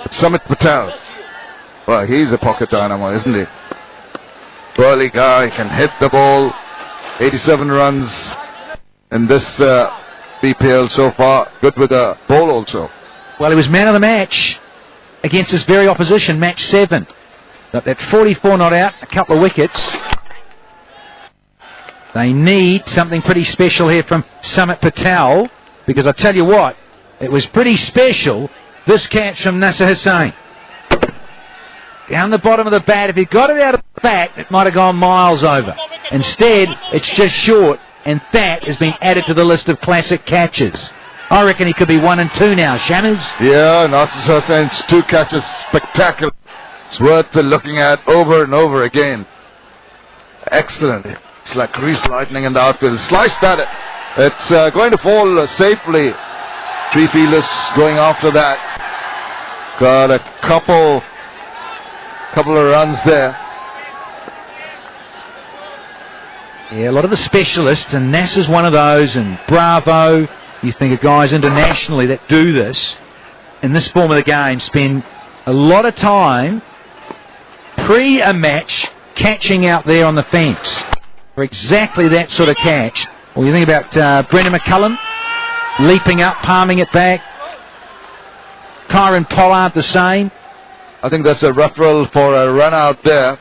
Sumit Patel. Well, he's a pocket dynamo, isn't he? Burly guy, can hit the ball. 87 runs in this BPL so far. Good with the ball also. Well, he was man of the match against his very opposition, match 7. Got that 44 not out, a couple of wickets. They need something pretty special here from Sumit Patel, because I tell you what, it was pretty special, this catch from Nasser Hussain. Down the bottom of the bat, if he got it out of the bat, it might have gone miles over. Instead, it's just short, and that has been added to the list of classic catches. I reckon he could be 1 and 2 now, Shammers. Yeah, Nasser Hussain's 2 catches, spectacular. It's worth looking at over and over again. Excellent. It's like greased lightning in the outfield. Slice that. It's going to fall safely. 3 fielders going after that. Got a couple of runs there. Yeah, a lot of the specialists, and Nasser's one of those, and Bravo. You think of guys internationally that do this in this form of the game, spend a lot of time pre a match catching out there on the fence for exactly that sort of catch. Well, you think about Brendan McCullum leaping up, palming it back. Kyron Pollard the same. I think that's a referral for a run out there.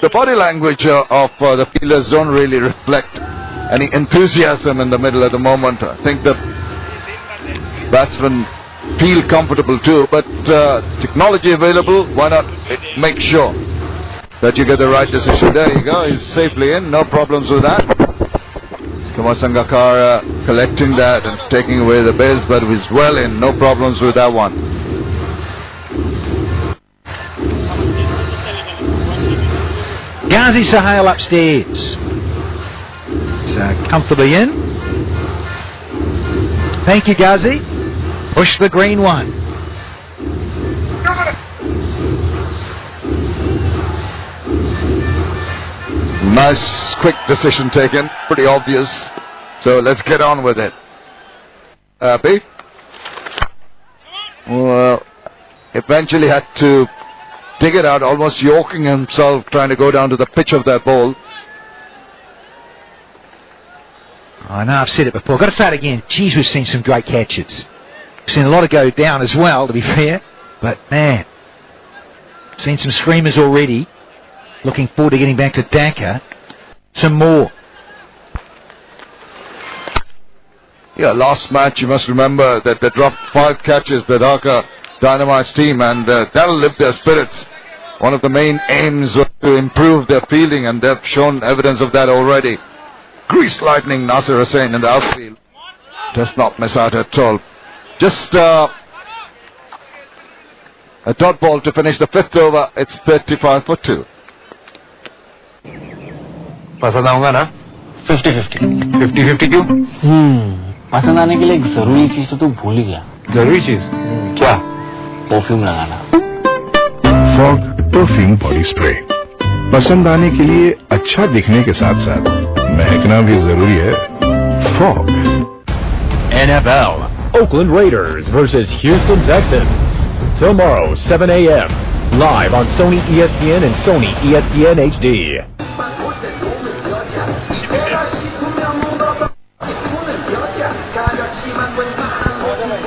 The body language of the fielders don't really reflect any enthusiasm in the middle at the moment. I think the batsmen feel comfortable too, but technology available, why not make sure that you get the right decision? There you go, he's safely in, no problems with that. Kumar Sangakkara collecting that and taking away the bails, but he's well in, no problems with that one. Ghazi Sahel upstairs. It's comfortably in. Thank you, Ghazi. Push the green one. Nice, quick decision taken. Pretty obvious. So let's get on with it. B? Well, eventually had to dig it out, almost yoking himself, trying to go down to the pitch of that ball. I know I've said it before. I've got to say it again. Geez, we've seen some great catches. We've seen a lot of go down as well, to be fair. But, man, seen some screamers already. Looking forward to getting back to Dhaka. Some more. Yeah, last match, you must remember that they dropped 5 catches, the Dhaka Dynamite's team, and that'll lift their spirits. One of the main aims was to improve their fielding, and they've shown evidence of that already. Greased lightning, Nasser Hussain in the outfield. Does not miss out at all. Just a dot ball to finish the 5th over. It's 35 for 2. पसंद आऊंगा ना 50-50 50-50 क्यों पसंद आने के लिए एक जरूरी चीज तो तू भूल ही गया जरूरी चीज क्या परफ्यूम लगाना फॉग परफ्यूम बॉडी स्प्रे पसंद आने के लिए अच्छा दिखने के साथ साथ महकना भी जरूरी है fog NFL Oakland Raiders versus Houston Texans tomorrow 7 a.m. live on Sony ESPN and Sony ESPN HD.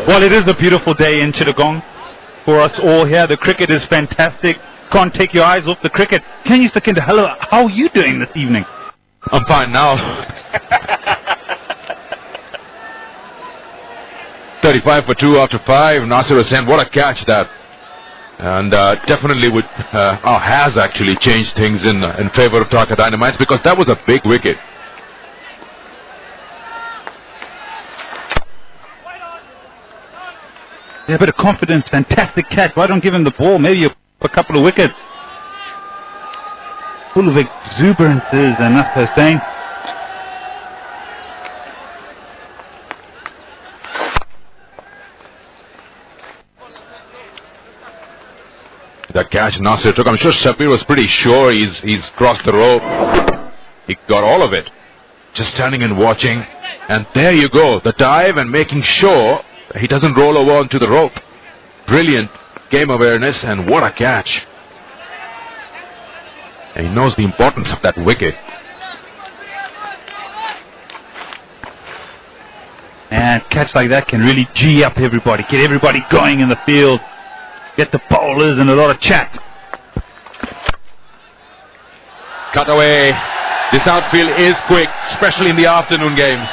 Well, it is a beautiful day in Chittagong for us all here. The cricket is fantastic. Can't take your eyes off the cricket. Can you stick into hello? How are you doing this evening? I'm fine now. 35 for 2 after 5. Nasser Hussain, what a catch that. And definitely would has actually changed things in favor of Dhaka Dynamites, because that was a big wicket. Yeah, a bit of confidence, fantastic catch. Why don't give him the ball? Maybe a couple of wickets. Full of exuberances, and Nasser Hussain. That catch Nasser took, I'm sure Shabir was pretty sure he's crossed the rope. He got all of it. Just standing and watching. And there you go, the dive and making sure He doesn't roll over onto the rope. Brilliant game awareness, and what a catch. And he knows the importance of that wicket. And a catch like that can really G up everybody, get everybody going in the field, get the bowlers and a lot of chat. Cut away. This outfield is quick, especially in the afternoon games.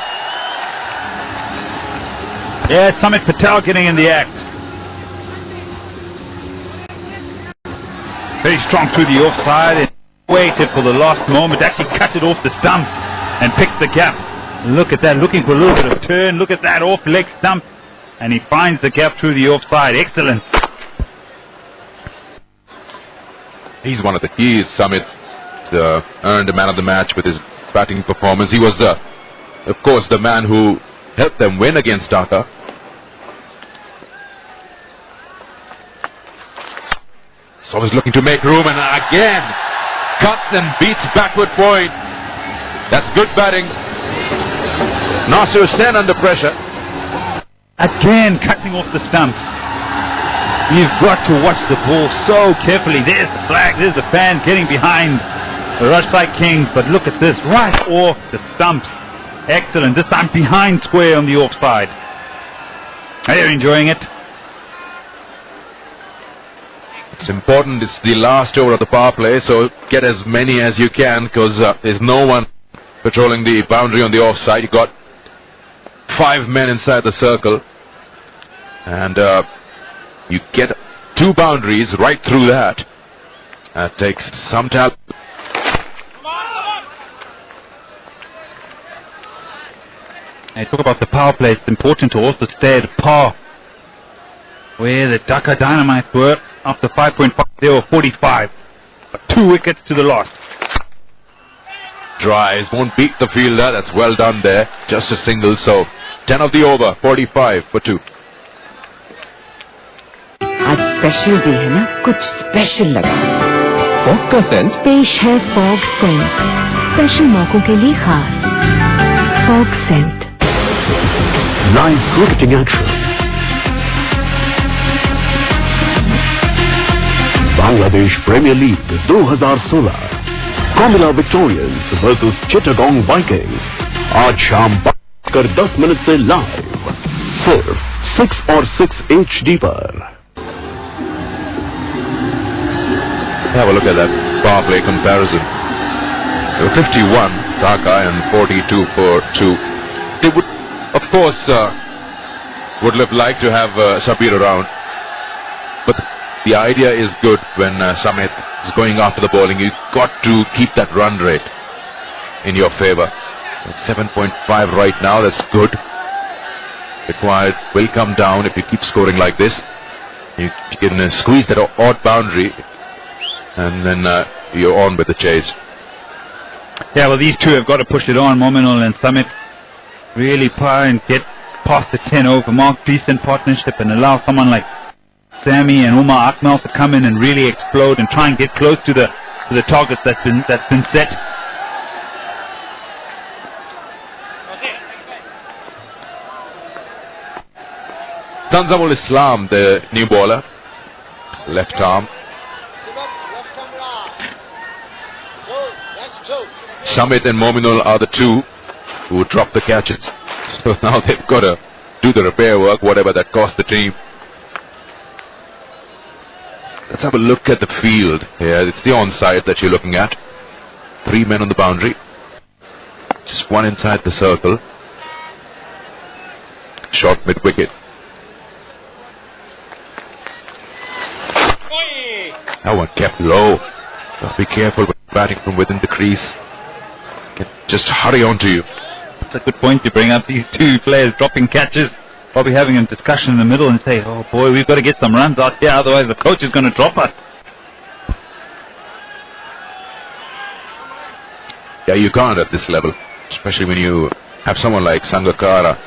Yeah, Samit Patel getting in the act. Very strong through the offside and waited for the last moment, actually cut it off the stumps and picked the gap. Look at that, looking for a little bit of turn. Look at that off leg stump, and he finds the gap through the offside. Excellent. He's one of the keys. Samit earned a man of the match with his batting performance. He was, of course, the man who helped them win against Dhaka. So he's looking to make room, and again cuts and beats backward point. That's good batting. Nasir Hussain under pressure. Again cutting off the stumps. You've got to watch the ball so carefully. There's the flag, there's the fan getting behind the Rajsai Kings, but look at this, right off the stumps. Excellent, this time behind square on the offside. They're enjoying it. It's important, it's the last over of the power play, so get as many as you can, because there's no one patrolling the boundary on the offside. You got 5 men inside the circle, and you get 2 boundaries right through that. That takes some talent. I talk about the power play. It's important to also stay at par where the Dhaka Dynamites were. After 5.5, they were 45, but 2 wickets to the loss. Drives, won't beat the fielder. That's well done there. Just a single, so 10 of the over, 45 for 2. आज special day है ना, कुछ special लगा। Fog का Saint पेश है fog Saint, special मौकों के लिए खास fog scent. Live cricketing action, Bangladesh Premier League 2016, Comilla Victorians versus Chittagong Vikings, आज शाम 10 से लाइव सिर्फ 6 और 6 HD पर। Have a look at that power play comparison. There were 51 Dhaka and 42 for 2. They would, of course, would have liked to have Sabir around, but the idea is good when Samit is going after the bowling. You've got to keep that run rate in your favor. 7.5 right now, that's good. Required will come down if you keep scoring like this. You can squeeze that odd boundary, and then you're on with the chase. Yeah, well, these two have got to push it on, Mominul and Samit. Really try and get past the 10 over mark, decent partnership, and allow someone like Sammy and Umar Akmal to come in and really explode and try and get close to the targets that's been set. Tanzamul Islam, the new bowler, left arm. Samit and Mominul are the two who drop the catches. So now they've got to do the repair work, whatever that cost the team. Let's have a look at the field. Yeah, it's the onside that you're looking at. 3 men on the boundary. Just 1 inside the circle. Short mid-wicket. That one kept low. So be careful when batting from within the crease. Can just hurry on to you. That's a good point to bring up, these two players dropping catches. Probably having a discussion in the middle and say, oh boy, we've got to get some runs out here, otherwise the coach is going to drop us. Yeah, you can't at this level, especially when you have someone like Sangakkara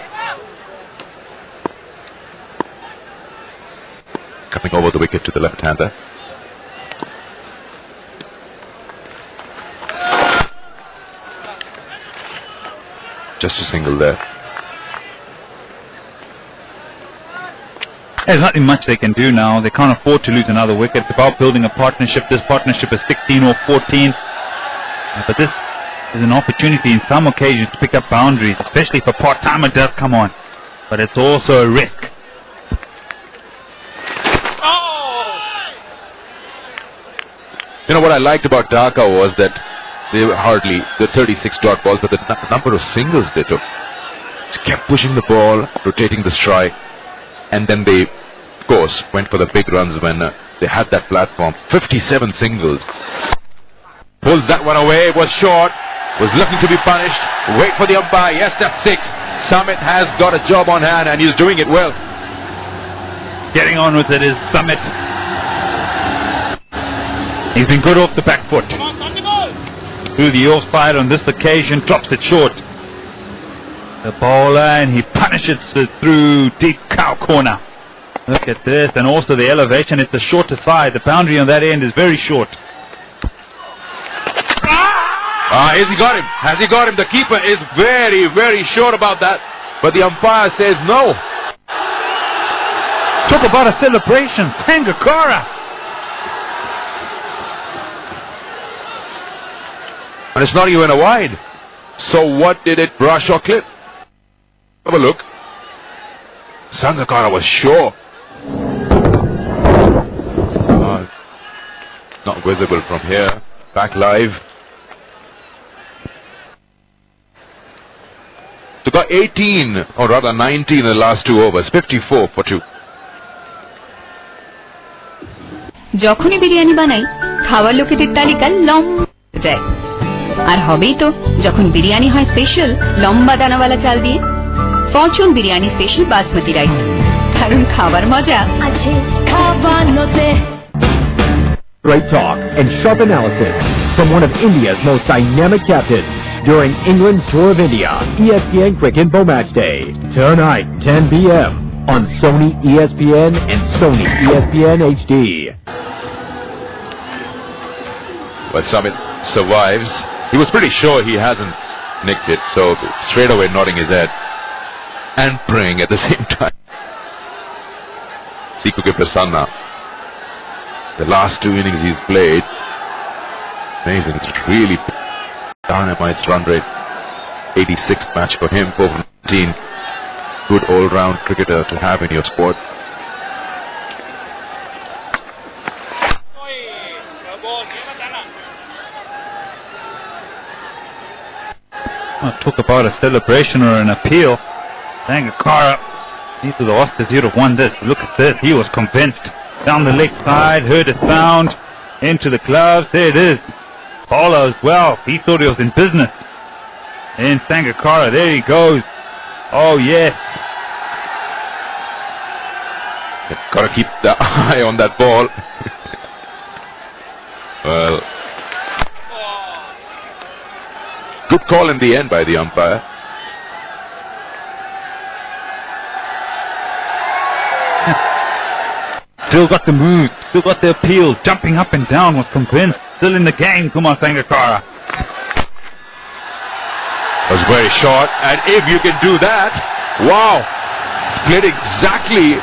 coming over the wicket to the left-hander. Just a single there. There's nothing much they can do now. They can't afford to lose another wicket. It's about building a partnership. This partnership is 16 or 14. But this is an opportunity in some occasions to pick up boundaries, especially if a part-timer does come on. But it's also a risk. You know what I liked about Dhaka was that they were hardly the 36 dot balls, but the number of singles they took. Just kept pushing the ball, rotating the strike, and then they, of course, went for the big runs when they had that platform. 57 singles. Pulls that one away, was short, was looking to be punished. Wait for the umpire. Yes, that's 6. Summit has got a job on hand and he's doing it well. Getting on with it is Summit. He's been good off the back foot. Through the offside on this occasion, drops it short. The bowler, and he punishes it through deep cow corner. Look at this, and also the elevation. It's the shorter side. The boundary on that end is very short. Has he got him? Has he got him? The keeper is very, very sure about that. But the umpire says no. Talk about a celebration. Sangakkara. And it's not even a wide. So what did it brush or clip? Have a look. Sangakkara was sure. Not visible from here. Back live. So got 18, or rather 19 in the last 2 overs. 54 for 2. যখনই বিরিয়ানি বানাই খাওয়ার লোকেদের তালিকা লম্বা যায় আর হবেই তো যখন বিরিয়ানি হয় স্পেশাল লম্বা দানাওয়ালা চাল দিয়ে Fortune biryani special basmati rice কারণ খাবার মজা আছে খাবানোতে Great talk and sharp analysis from one of India's most dynamic captains during England's tour of India, ESPN Cricket Bow Match Day. Tonight, 10 p.m. on Sony ESPN and Sony ESPN HD. Well, Summit survives. He was pretty sure he hasn't nicked it, so straight away nodding his head and praying at the same time. Siku ke Prasanna. The last 2 innings he's played, amazing. It's really dynamite run rate. 86th match for him, 419. Good all-round cricketer to have in your squad. Talk about a celebration or an appeal. Sangakkara, these are the Oscars. He'd have won this. Look at this. He was convinced. Down the leg side, heard a sound, into the gloves. There it is. Bowler as well. He thought he was in business. And Sangakkara, there he goes. Oh yes. Got to keep the eye on that ball. Well, good call in the end by the umpire. Still got the move, still got the appeal, jumping up and down, was convinced. Still in the game, Kumar Sangakkara. Was very short, and if you can do that, wow, split exactly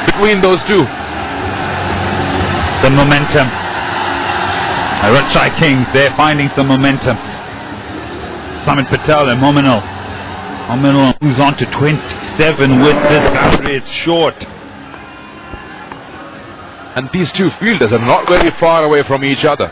between those two. The momentum. Rajshai Kings, they're finding some momentum. Samit Patel and Mominal moves on to 27 with this boundary. It's short. And these two fielders are not very far away from each other.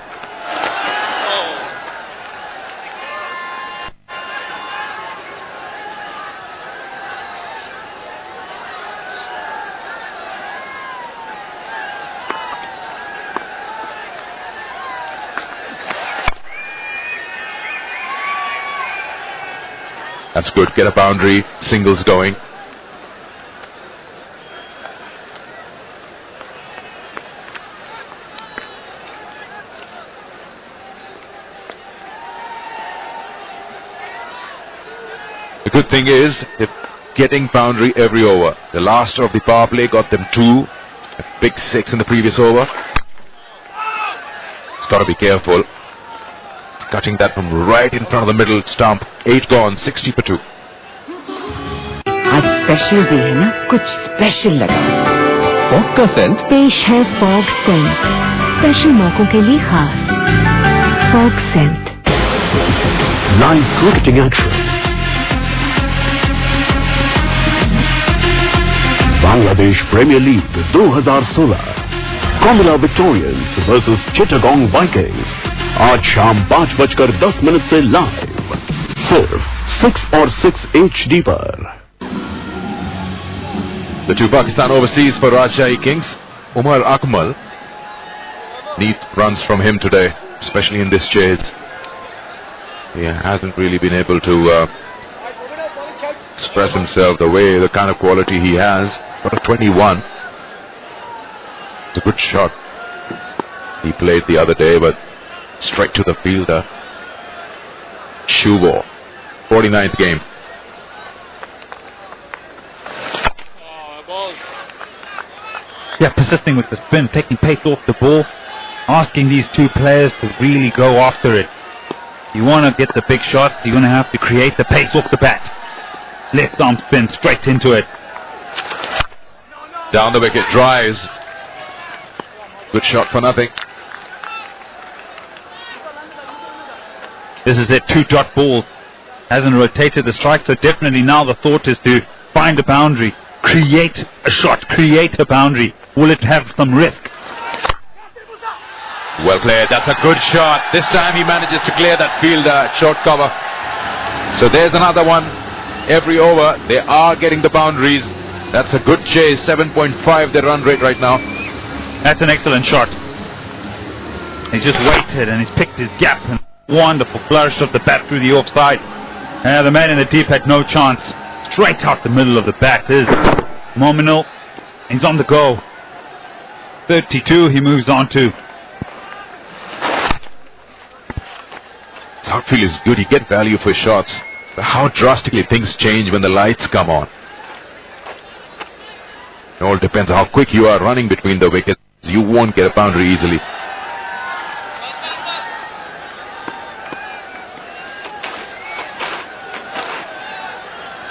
That's good. Get a boundary. Singles going. The good thing is, they're getting boundary every over. The last of the power play got them 2. A big 6 in the previous over. It's got to be careful. It's cutting that from right in front of the middle stump. 8 gone, 60 for 2. आज special day है ना, कुछ special लगा fog का Saint पेश है fog Saint, special मौकों के लिए खास fog scent. Live cricketing action. Bangladesh Premier League 2016 Comilla Victorians versus Chittagong Vikings आज शाम 5:10 से लाइव सिर्फ 6 और 6 HD पर। The two Pakistan overseas for Rajshahi Kings. Umar Akmal needs runs from him today, especially in this chase. He hasn't really been able to express himself the way, the kind of quality he has. Got a 21. It's a good shot. He played the other day, but straight to the fielder. Shoe ball. 49th game. Yeah, persisting with the spin, taking pace off the ball, asking these two players to really go after it. You want to get the big shot, you're going to have to create the pace off the bat. Left arm spin straight into it. Down the wicket, drives. Good shot for nothing. This is it, 2-dot ball. Hasn't rotated the strike, so definitely now the thought is to find a boundary, create a shot, create a boundary. Will it have some risk? Well played, that's a good shot. This time he manages to clear that fielder at short cover. So there's another one. Every over, they are getting the boundaries. That's a good chase, 7.5 their run rate right now. That's an excellent shot. He's just waited and he's picked his gap. And wonderful flourish of the bat through the offside. The man in the deep had no chance. Straight out the middle of the bat is Mominal. He's on the go. 32 he moves on to. His outfield is good, you get value for shots. But how drastically things change when the lights come on. It all depends on how quick you are running between the wickets. You won't get a boundary easily.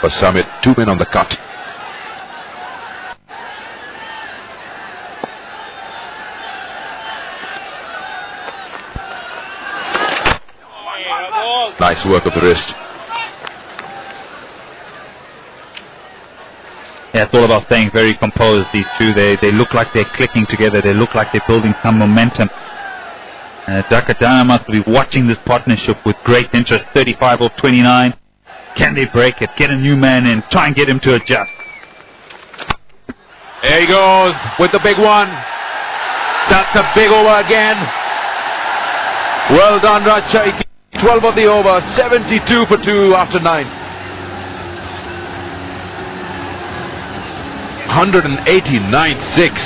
For Samit, 2 men on the cut. Nice work of the wrist. Yeah, it's all about staying very composed, these two. They look like they're clicking together. They look like they're building some momentum. Dhaka Dynamos will be watching this partnership with great interest. 35 off 29. Can they break it? Get a new man in. Try and get him to adjust. There he goes with the big one. That's a big over again. Well done, Rajshahi. 12 of the over, 72 for 2 after 9. 189.6.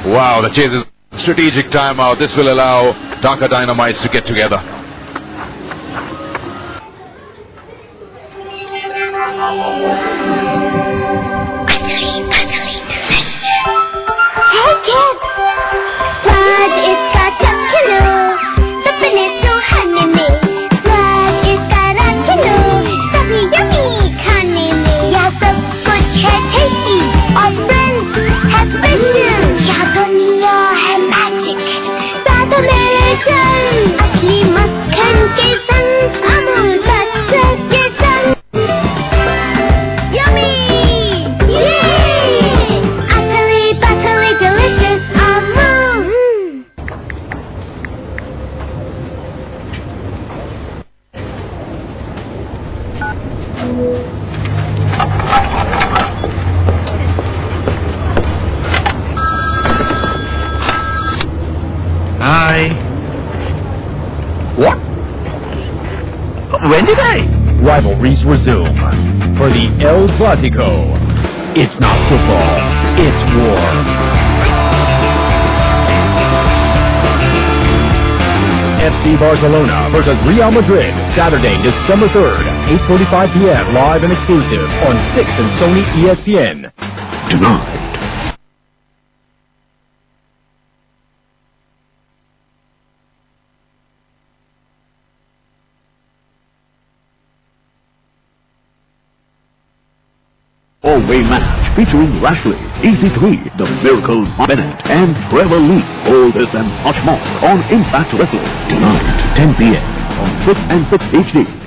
Wow, the chase is strategic timeout. This will allow Dhaka Dynamites to get together. Hey kid! स्वाद इसका चखलो, सपने सुहाने में। स्वाद इसका रखलो, सभी yummy खाने में। यहाँ सब कुछ है tasty और friends है special। यहाँ दुनिया है magic, साथ मेरे चल। असली मक्खन के संग, अमूल बटर के संग। Yummy! Yeah! Utterly, butterly delicious Amul. Hi. What? When did I? Rivalries resume for the El Clásico. It's not football, it's war. FC Barcelona versus Real Madrid, Saturday, December 3rd, 8:45 p.m. live and exclusive on Six and Sony ESPN. Tonight. All-way match featuring Lashley, EC3, The Miracle Bennett, and Trevor Lee. All this and much more on Impact Wrestling tonight, 10 p.m. on 6 and 6 HD.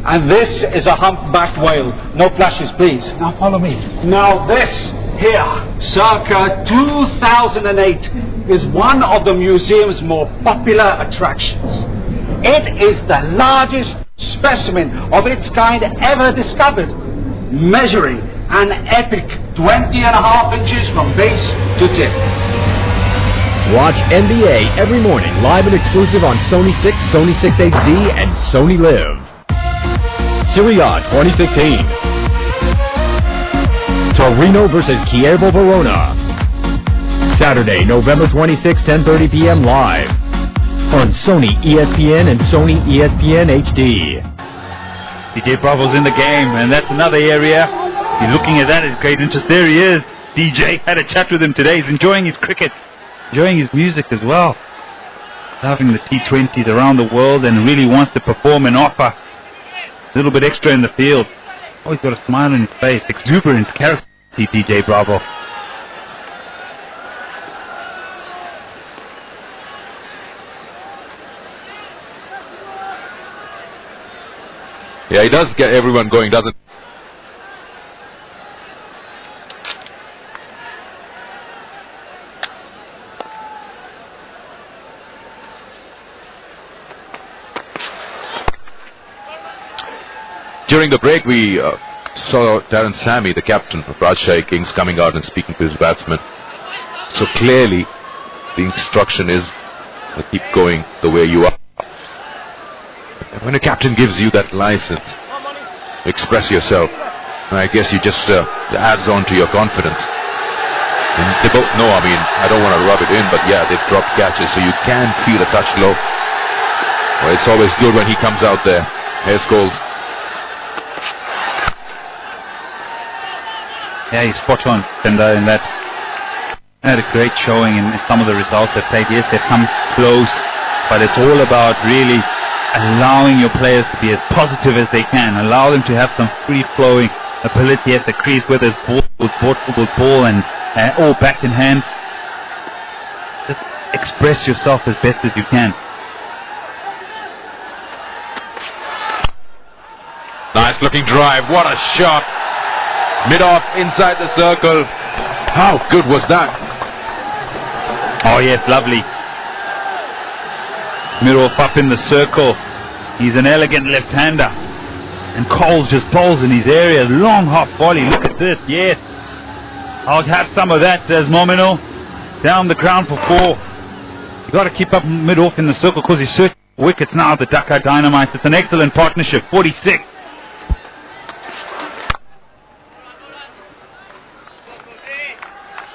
And this is a humpbacked whale. No flashes, please. Now follow me. Now this here, circa 2008, is one of the museum's more popular attractions. It is the largest specimen of its kind ever discovered, measuring an epic 20.5 inches from base to tip. Watch NBA every morning, live and exclusive on Sony 6, Sony 6 HD, and Sony Live. Serie A 2016. Torino versus Chievo Verona. Saturday, November 26, 10:30 p.m. live on Sony ESPN and Sony ESPN HD. DJ Bravo's in the game, and that's another area. You're looking at that as great interest. There he is. DJ had a chat with him today. He's enjoying his cricket, enjoying his music as well. Loving the T20s around the world and really wants to perform and offer a little bit extra in the field. Always got a smile on his face. Exuberant character, DJ Bravo. Yeah, he does get everyone going, doesn't he? During the break, we saw Darren Sammy, the captain of Rajshahi Kings, coming out and speaking to his batsmen. So clearly, the instruction is to keep going the way you are. And when a captain gives you that license, express yourself, I guess you just adds on to your confidence. And they both know, I mean, I don't want to rub it in, but yeah, they've dropped catches, so you can feel a touch low. Well, it's always good when he comes out there. Here's Scholes. Yeah, he's spot on, Tenda, in that. Had a great showing in some of the results they've played. Yes, they've come close, but it's all about really allowing your players to be as positive as they can. Allow them to have some free-flowing ability at the crease, whether it's ball with ball and or bat in hand. Just express yourself as best as you can. Nice looking drive. What a shot. Mid-off inside the circle. How good was that? Oh yes, lovely. Mid-off up in the circle. He's an elegant left-hander. And Coles just bowls in his area. Long half volley. Look at this. Yes. I'll have some of that as Momino. Down the ground for 4. You got to keep up mid-off in the circle because he's searching for wickets now. The Dhaka Dynamite. It's an excellent partnership. 46.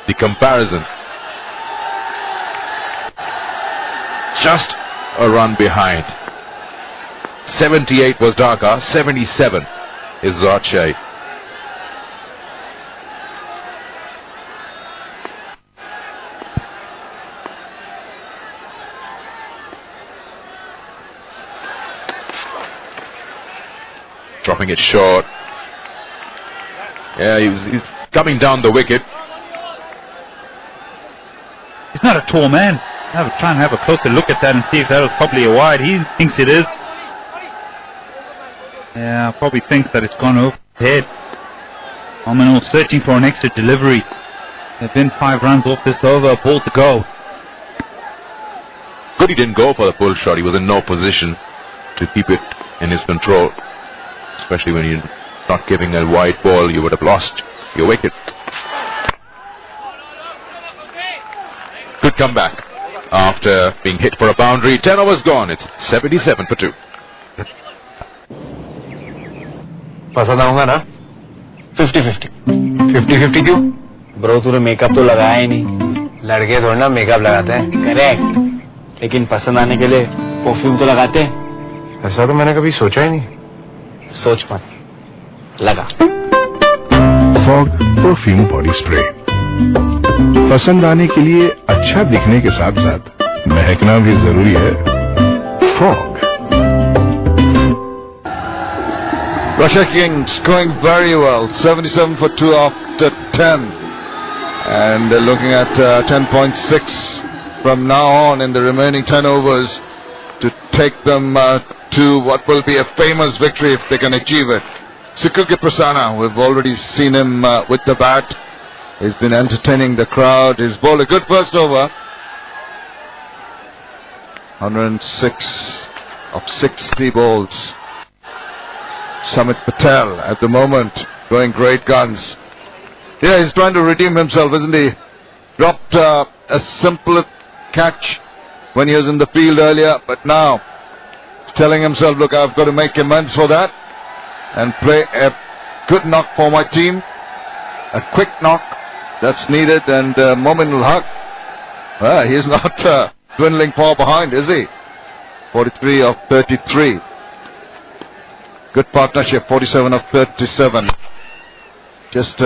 The comparison. Just a run behind. 78 was Dhaka, 77 is Rajshahi. Dropping it short. Yeah, he's coming down the wicket. He's not a tall man. I'll try and have a closer look at that and see if that was probably a wide. He thinks it is. Yeah, probably thinks that it's gone over his head. Omino searching for an extra delivery. There's been 5 runs off this over, a ball to go. Good he didn't go for the pull shot. He was in no position to keep it in his control. Especially when you're not giving a wide ball, you would have lost your wicket. Good comeback after being hit for a boundary. 10 overs gone. It's 77 for 2. पसंद आऊंगा ना 50-50 50-50 क्यों bro तूने makeup तो लगाया ही नहीं लड़के थोड़ा ना मेकअप लगाते हैं करेक्ट लेकिन पसंद आने के लिए परफ्यूम तो लगाते हैं ऐसा तो मैंने कभी सोचा ही नहीं सोच मत लगा फॉग परफ्यूम बॉडी स्प्रे पसंद आने के लिए अच्छा दिखने के साथ साथ महकना भी जरूरी है fog Rajshahi Kings going very well. 77 for 2 after 10. And they're looking at 10.6 from now on in the remaining 10 overs to take them to what will be a famous victory if they can achieve it. Sikuki Prasanna, we've already seen him with the bat. He's been entertaining the crowd. He's bowled a good first over. 106 of 60 balls. Samit Patel at the moment going great guns. Yeah, he's trying to redeem himself, isn't he? Dropped a simple catch when he was in the field earlier, but now he's telling himself, look, I've got to make amends for that and play a good knock for my team. A quick knock that's needed, and Momin will hug. He's not dwindling far behind, is he? 43 of 33. Good partnership, 47 of 37. Just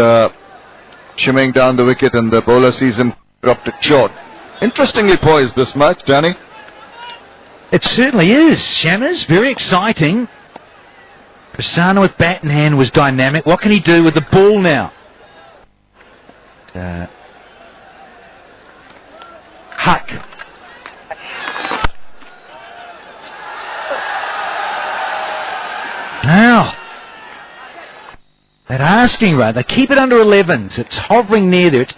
shimming down the wicket, and the bowler sees him dropped it short. Interestingly poised this match, Danny. It certainly is, Shammers. Very exciting. Prasanna with bat in hand was dynamic. What can he do with the ball now? Huck. Now, that asking rate, they keep it under 11s. It's hovering near there. It's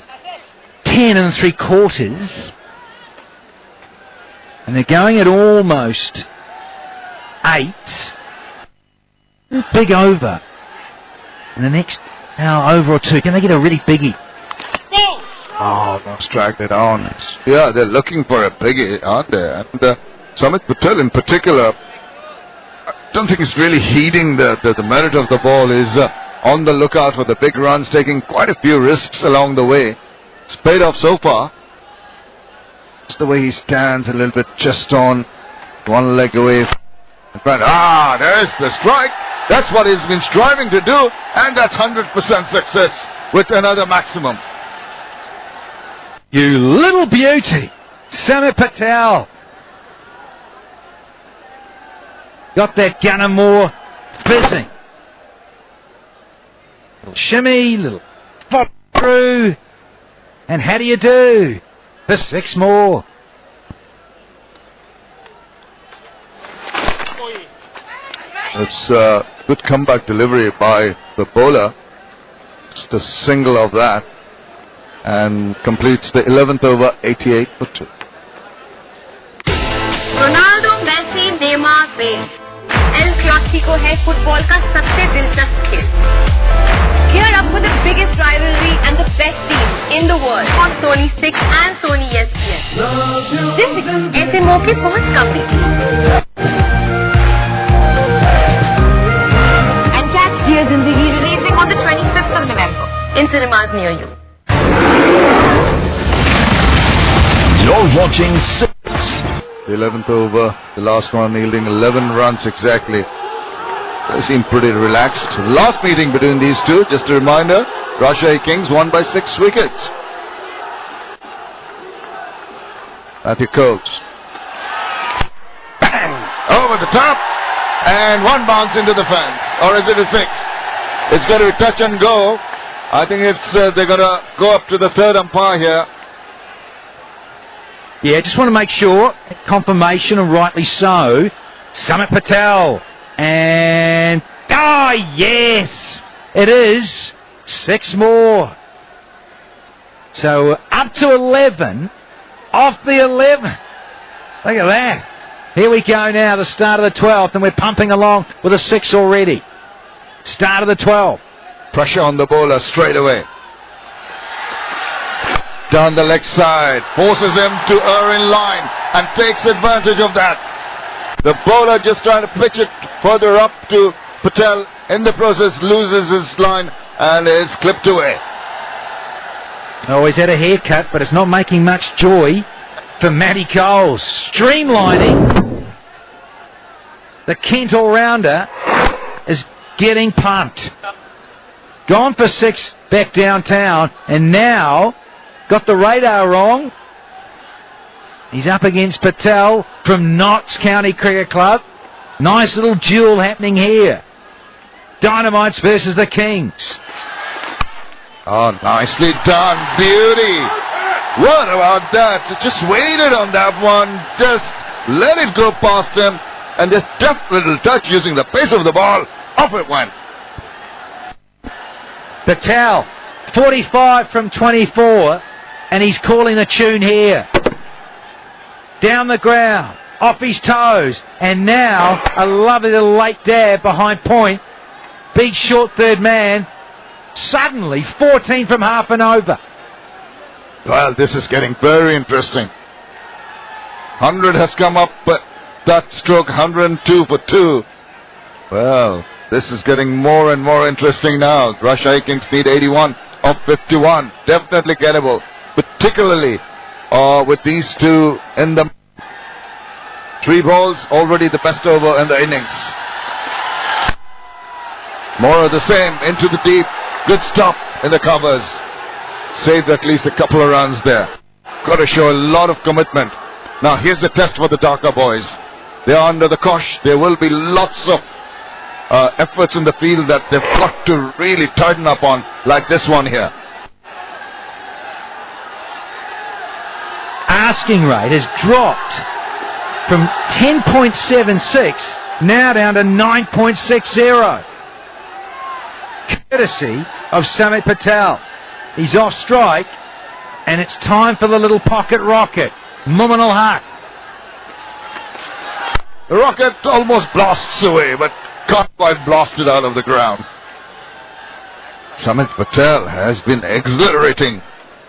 10 3/4. And they're going at almost 8. Big over. And the next over or two, can they get a really biggie? Oh, no, dragged it on. Yeah, they're looking for a biggie, aren't they? And Samit Patel in particular, I don't think he's really heeding the merit of the ball. He's on the lookout for the big runs, taking quite a few risks along the way. It's paid off so far. Just the way he stands, a little bit chest on, one leg away. There's the strike. That's what he's been striving to do, and that's 100% success with another maximum. You little beauty, Samit Patel. Got that Gunnermore fizzing. Little shimmy, little pop through. And how do you do? For 6 more. It's a good comeback delivery by the bowler. Just a single of that. And completes the 11th over, 88 for 2. Ronaldo, Messi, Neymar, Bale, El Clasico है football का सबसे दिलचस्प खेल. Gear up for the biggest rivalry and the best team in the world on Sony Six and Sony SPN. ऐसे मौके बहुत कम मिलते. And catch Dear Zindagi releasing on the 25th of November in cinemas near you. You're watching Six. The 11th over, the last one yielding 11 runs exactly. They seem pretty relaxed. Last meeting between these two, just a reminder, Rajshahi Kings won by 6 wickets. Matthew Coates. Bang! Over the top, and one bounce into the fence. Or is it a 6? It's going to be touch and go. I think it's they're going to go up to the third umpire here. Yeah, just want to make sure. Confirmation, and rightly so. Samit Patel. And, yes, it is. 6 more. So up to 11, off the 11. Look at that. Here we go now, the start of the 12th, and we're pumping along with a 6 already. Start of the 12th. Pressure on the bowler straight away. Down the leg side, forces him to err in line and takes advantage of that. The bowler just trying to pitch it further up to Patel. In the process, loses his line and is clipped away. Oh, he's had a haircut, but it's not making much joy for Matty Coles. Streamlining. The Kent all-rounder is getting pumped. Gone for 6 back downtown, and now got the radar wrong. He's up against Patel from Notts County Cricket Club. Nice little duel happening here. Dynamites versus the Kings. Oh, nicely done. Beauty. What about that? Just waited on that one. Just let it go past him. And just deft little touch using the pace of the ball. Off it went. Patel, 45 from 24. And he's calling the tune here. Down the ground. Off his toes. And now a lovely little late dab behind point. Beats short third man. Suddenly 14 from half and over. Well, this is getting very interesting. 100 has come up, but that stroke 102 for 2. Well, this is getting more and more interesting now. Rajshahi Kings need 81 of 51. Definitely gettable, particularly with these two in the 3 balls, already the best over in the innings. More of the same, into the deep. Good stop in the covers. Saved at least a couple of runs there. Got to show a lot of commitment. Now here's the test for the Dhaka boys. They are under the cosh. There will be lots of efforts in the field that they've got to really tighten up on, like this one here. Asking rate has dropped from 10.76 now down to 9.60. Courtesy of Samit Patel. He's off strike, and it's time for the little pocket rocket. Mumin ul Haq. The rocket almost blasts away, but can't quite blast it out of the ground. Samit Patel has been exhilarating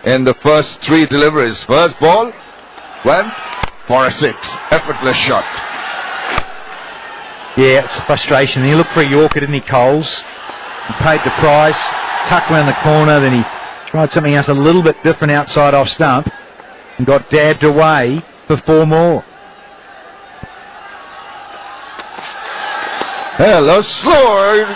in the first 3 deliveries. First ball went for a 6. Effortless shot. Yeah, it's frustration. He looked for a Yorker, didn't he, Coles? He paid the price, tucked around the corner, then he tried something else a little bit different outside off stump and got dabbed away for 4 more. Hello, slower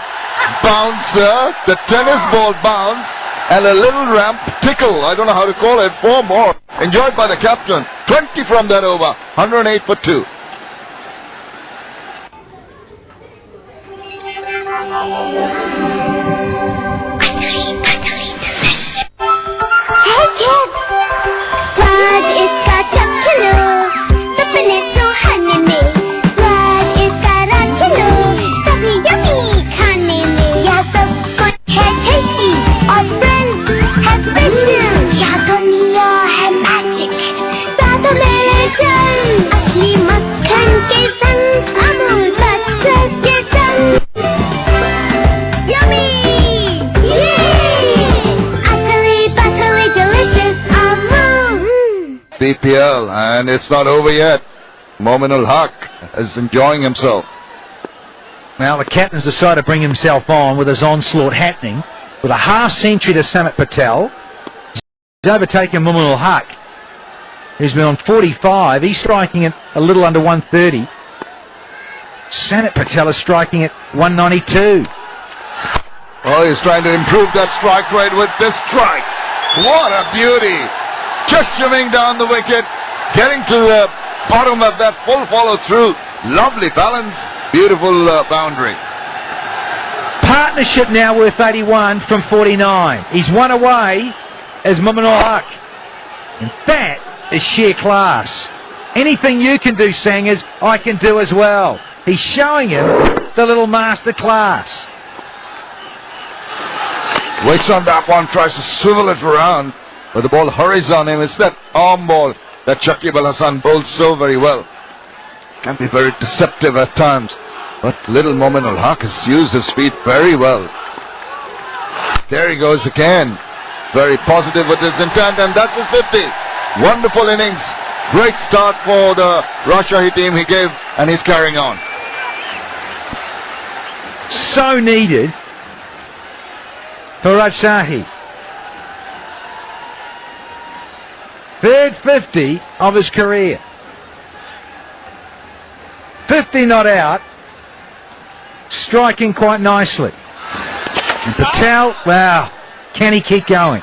bouncer, the tennis ball bounce, and a little ramp tickle. I don't know how to call it. 4 more. Enjoyed by the captain. 20 from that over. 108 for 2. Hey kids! स्वाद इसका चख लो, सपने सुहाने में। स्वाद इसका रख लो, सभी यम्मी खाने में। यहाँ सब कुछ है tasty और friends है special। यहाँ दुनिया है magic, साथ में चल। असली मक्खन के संग, अमूल बटर के संग। Yummy! Yay! Utterly delicious. BPL, and it's not over yet. Mumin ul Haq is enjoying himself. Now the captain's decided to bring himself on with his onslaught happening with a half century to Samit Patel. He's overtaken Mumin ul Haq, who's been on 45. He's striking at a little under 130. Samit Patel is striking at 192. Oh, he's trying to improve that strike rate with this strike. What a beauty. Just shimming down the wicket, getting to the bottom of that full follow through. Lovely balance, beautiful boundary. Partnership now worth 81 from 49. He's one away as Mumin ul Haq. And that is sheer class. Anything you can do, Sangers, I can do as well. He's showing him the little master class. Waits on that one, tries to swivel it around, but the ball hurries on him. It's that arm ball that Shakib Al Hasan bowls so very well. Can be very deceptive at times, but little Mumin ul Haq has used his speed very well. There he goes again. Very positive with his intent, and that's his 50. Wonderful innings. Great start for the Rajshahi team he gave, and he's carrying on. So needed for Rajshahi. Third 50 of his career. 50 not out. Striking quite nicely. And Patel, wow, can he keep going?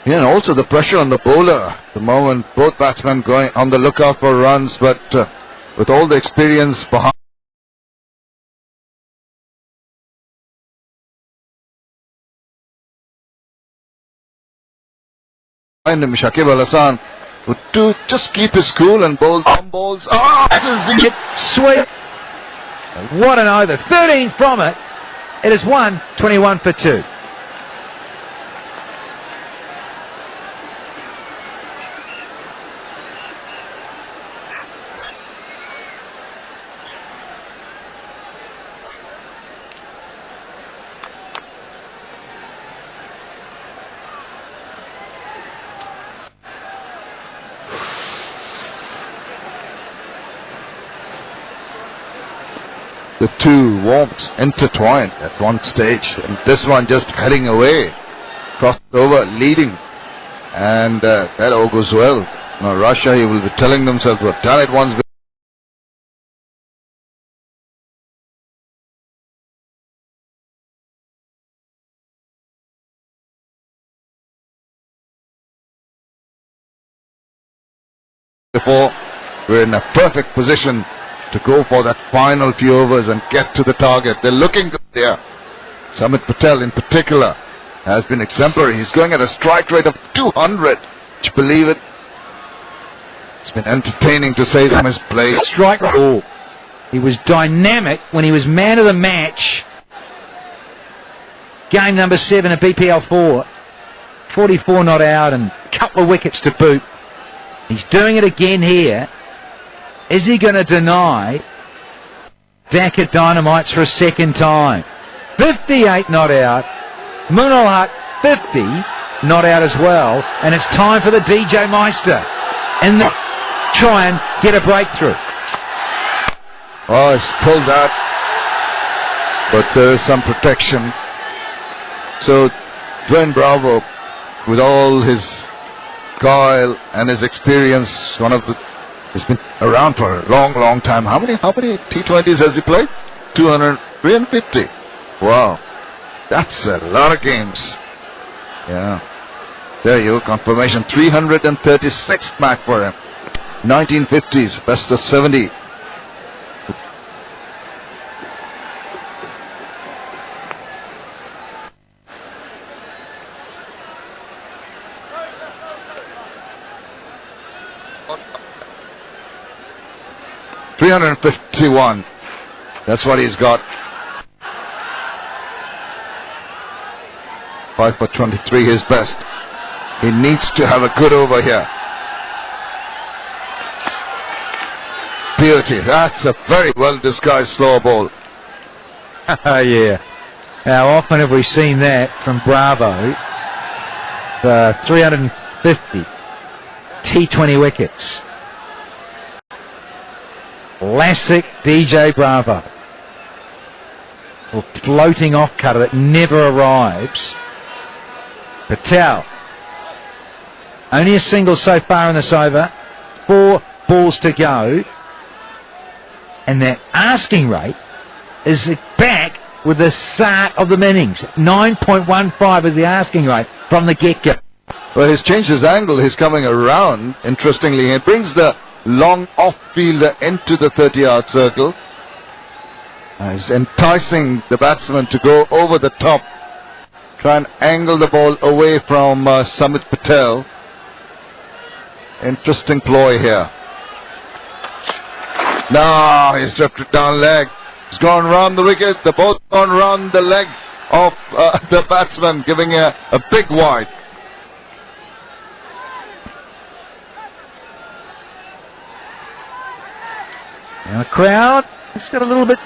Yeah, and also the pressure on the bowler. At the moment, both batsmen going on the lookout for runs, but with all the experience behind him, Shakib Al Hasan would just keep his cool and bowl some balls. Sweet. What an over. 13 from it. It is 21 for 2. the two warps intertwined at one stage, and this one just heading away, crossed over, leading, and that all goes well. Now Russia, he will be telling themselves, we've done it once before. We're in a perfect position to go for that final few overs and get to the target. They're looking good there. Samit Patel in particular has been exemplary. He's going at a strike rate of 200. Would you believe it? It's been entertaining to say that his play. Strike rate. He was dynamic when he was man of the match. Game number 7 at BPL 4. 44 not out and a couple of wickets to boot. He's doing it again here. Is he going to deny Dhaka Dynamites for a second time? 58 not out. Munal Haq 50 not out as well. And it's time for the DJ Meister. And try and get a breakthrough. Oh, he's pulled that. But there is some protection. So Dwayne Bravo, with all his guile and his experience, he's been around for a long, long time. How many T20s has he played? 350. Wow. That's a lot of games. Yeah. There you go, confirmation. 336th match for him. 1950s, best of 70. .351. That's what he's got. 5 for 23, his best. He needs to have a good over here. Beauty. That's a very well disguised slow ball. Yeah. How often have we seen that from Bravo? 350 T20 wickets. Classic DJ Bravo. Or floating off cutter that never arrives. Patel. Only a single so far in this over. 4 balls to go. And their asking rate is back with the start of the innings. 9.15 is the asking rate from the get-go. Well, he's changed his angle. He's coming around. Interestingly, he brings the long off-fielder into the 30-yard circle. He's enticing the batsman to go over the top. Try and angle the ball away from Samit Patel. Interesting ploy here. No, he's drifted down leg. He's gone round the wicket. The ball's gone round the leg of the batsman, giving a big wide. Now the crowd, it's got a little bit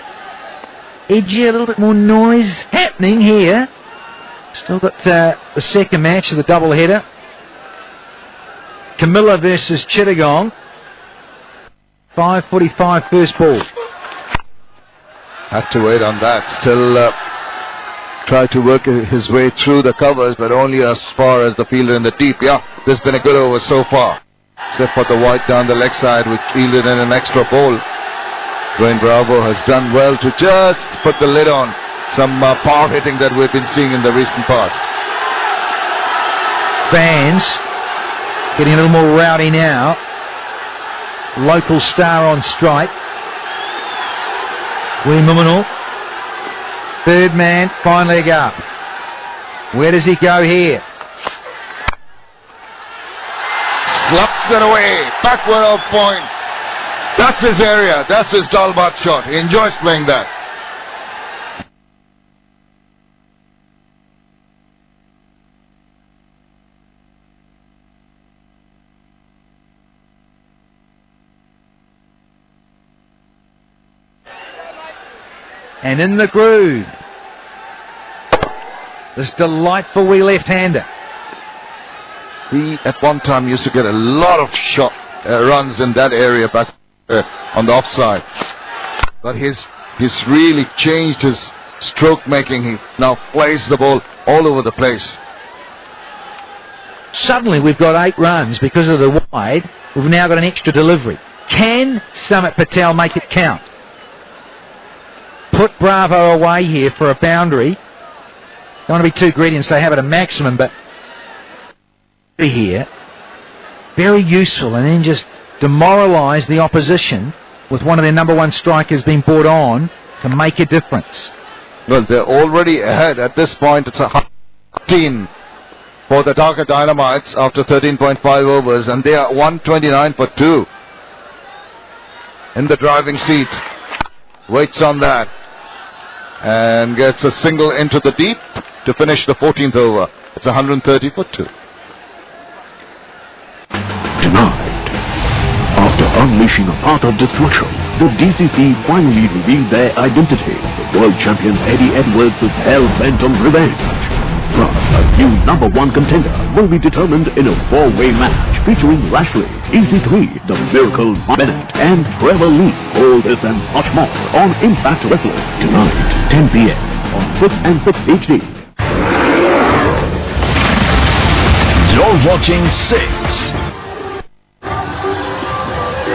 edgy, a little bit more noise happening here. Still got the second match of the double-header. Camilla versus Chittagong. 5:45 first ball. Had to wait on that. Still tried to work his way through the covers, but only as far as the fielder in the deep. Yeah, there's been a good over so far. Except for the wide down the leg side, which fielded in an extra ball. Dwayne Bravo has done well to just put the lid on some power hitting that we've been seeing in the recent past. fans getting a little more rowdy now. Local star on strike. Wimumanul. Third man, fine leg up. Where does he go here? Slaps it away. Backward off point. That's his area. That's his Dalbat shot. He enjoys playing that. And in the groove, this delightful wee left-hander. He at one time used to get a lot of runs in that area back on the offside, but he's really changed his stroke making. He now plays the ball all over the place. Suddenly we've got 8 runs because of the wide. We've now got an extra delivery. Can Samit Patel make it count? Put Bravo away here for a boundary. Don't want to be too greedy and say have it a maximum, but here, very useful, and then just demoralise the opposition with one of their number one strikers being brought on to make a difference. Well, they're already ahead at this point. It's a 15 for the Dhaka Dynamites after 13.5 overs, and they are 129 for 2. In the driving seat, waits on that, and gets a single into the deep to finish the 14th over. It's 130 for 2. Tonight, after unleashing a path of destruction, the DCC finally revealed their identity. The world champion Eddie Edwards is hell-bent on revenge. Plus, a new number one contender will be determined in a 4-way match featuring Lashley, EC3, The Miracle, Bennett, and Trevor Lee. All this and much more on Impact Wrestling tonight, 10 p.m. on 6 and 6 HD. You're watching 6.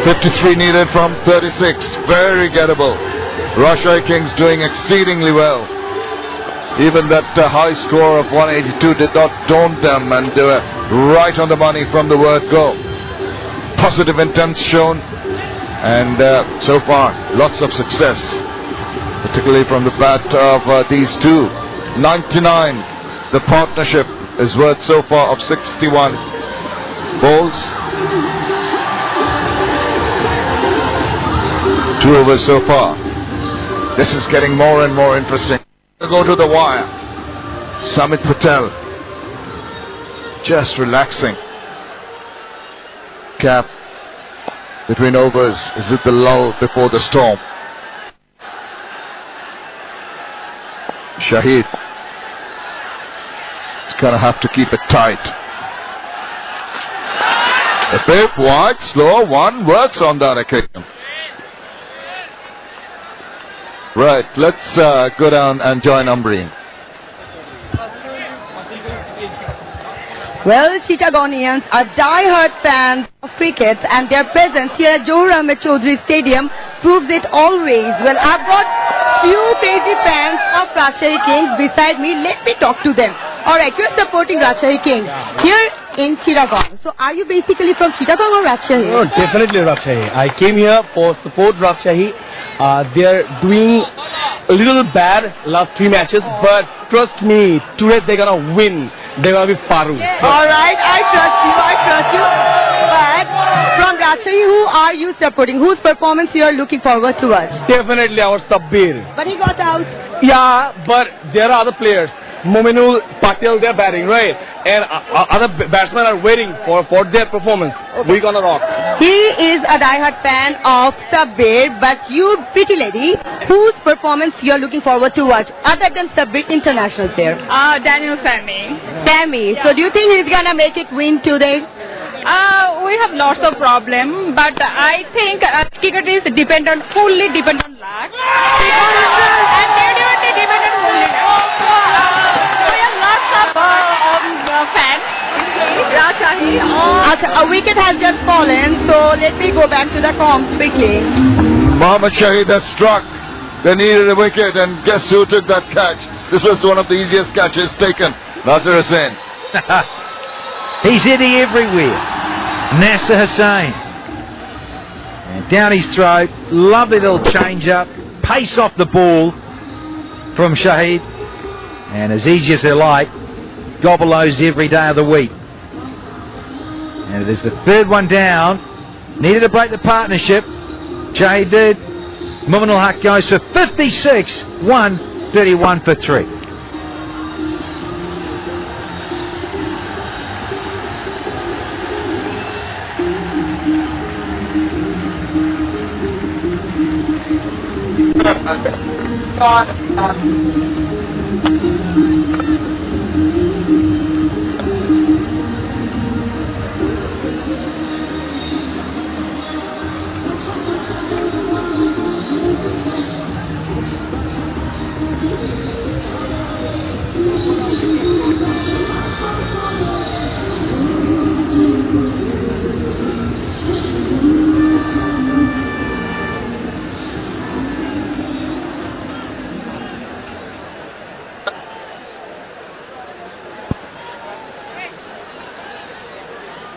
53 needed from 36. Very gettable. Rajshahi Kings doing exceedingly well. Even that high score of 182 did not daunt them, and they were right on the money from the word go. Positive intent shown, and so far lots of success, particularly from the bat of these two. 99, the partnership is worth so far of 61 balls. 2 overs so far. This is getting more and more interesting. Go to the wire. Samit Patel just relaxing. Cap between overs. Is it the lull before the storm? Shahid kind of have to keep it tight. A bit wide, slow one works on that occasion. Right, let's go down and join Umbreen. Well, Chittagonians are die-hard fans of cricket, and their presence here at Johor Ahmed Chaudhry Stadium proves it always. Well, I've got few crazy fans of Rajshahi Kings beside me. Let me talk to them. Alright, you're supporting Rajshahi Kings here in Chittagong. So are you basically from Chittagong or Rajshahi? No, definitely Rajshahi. I came here for support Rajshahi. They're doing a little bad last 3 matches, but trust me, today they're gonna win. They're gonna be Faru. Yeah. Alright, I trust you. But from Rajshahi, who are you supporting? Whose performance you are looking forward to watch? Definitely our Sabbir. But he got out. Yeah, but there are other players. Mominul, Patel, they're batting, right? And other batsmen are waiting for their performance. Okay. We're gonna rock. He is a die-hard fan of Sabbir, but you, pretty lady, whose performance you're looking forward to watch, other than Sabbir international player? Daniel Sammy. Sammy. Yeah. So do you think he's gonna make it win today? We have lots of problems, but I think cricket is fully dependent on luck. And genuinely dependent on only we have lots of fans. Rajshahi. A wicket has just fallen, so let me go back to the comms quickly. Mohammad Shahid has struck. They needed a wicket, and guess who took that catch? This was one of the easiest catches taken. Nazir Hussain. He's hitting everywhere. Nasser Hussain. And down his throat. Lovely little change up. Pace off the ball from Shahid. And as easy as they like, gobble those every day of the week. And there's the third one down. Needed to break the partnership. Shahid did. Mumin Al Haq goes for 56, 131 for 3.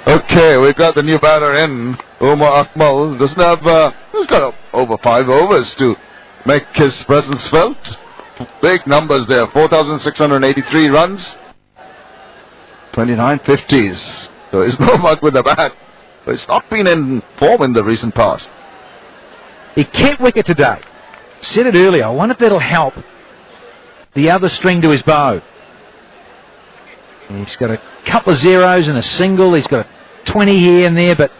Okay, we've got the new batter in. Umar Akmal doesn't have, he's got over 5 overs to make his presence felt. Big numbers there, 4,683 runs, 29 50s. So it's no much with the bat, but it's not been in form in the recent past. He kept wicket today. Said it earlier, I wonder if that'll help the other string to his bow. He's got a couple of zeros and a single. He's got a 20 here and there, but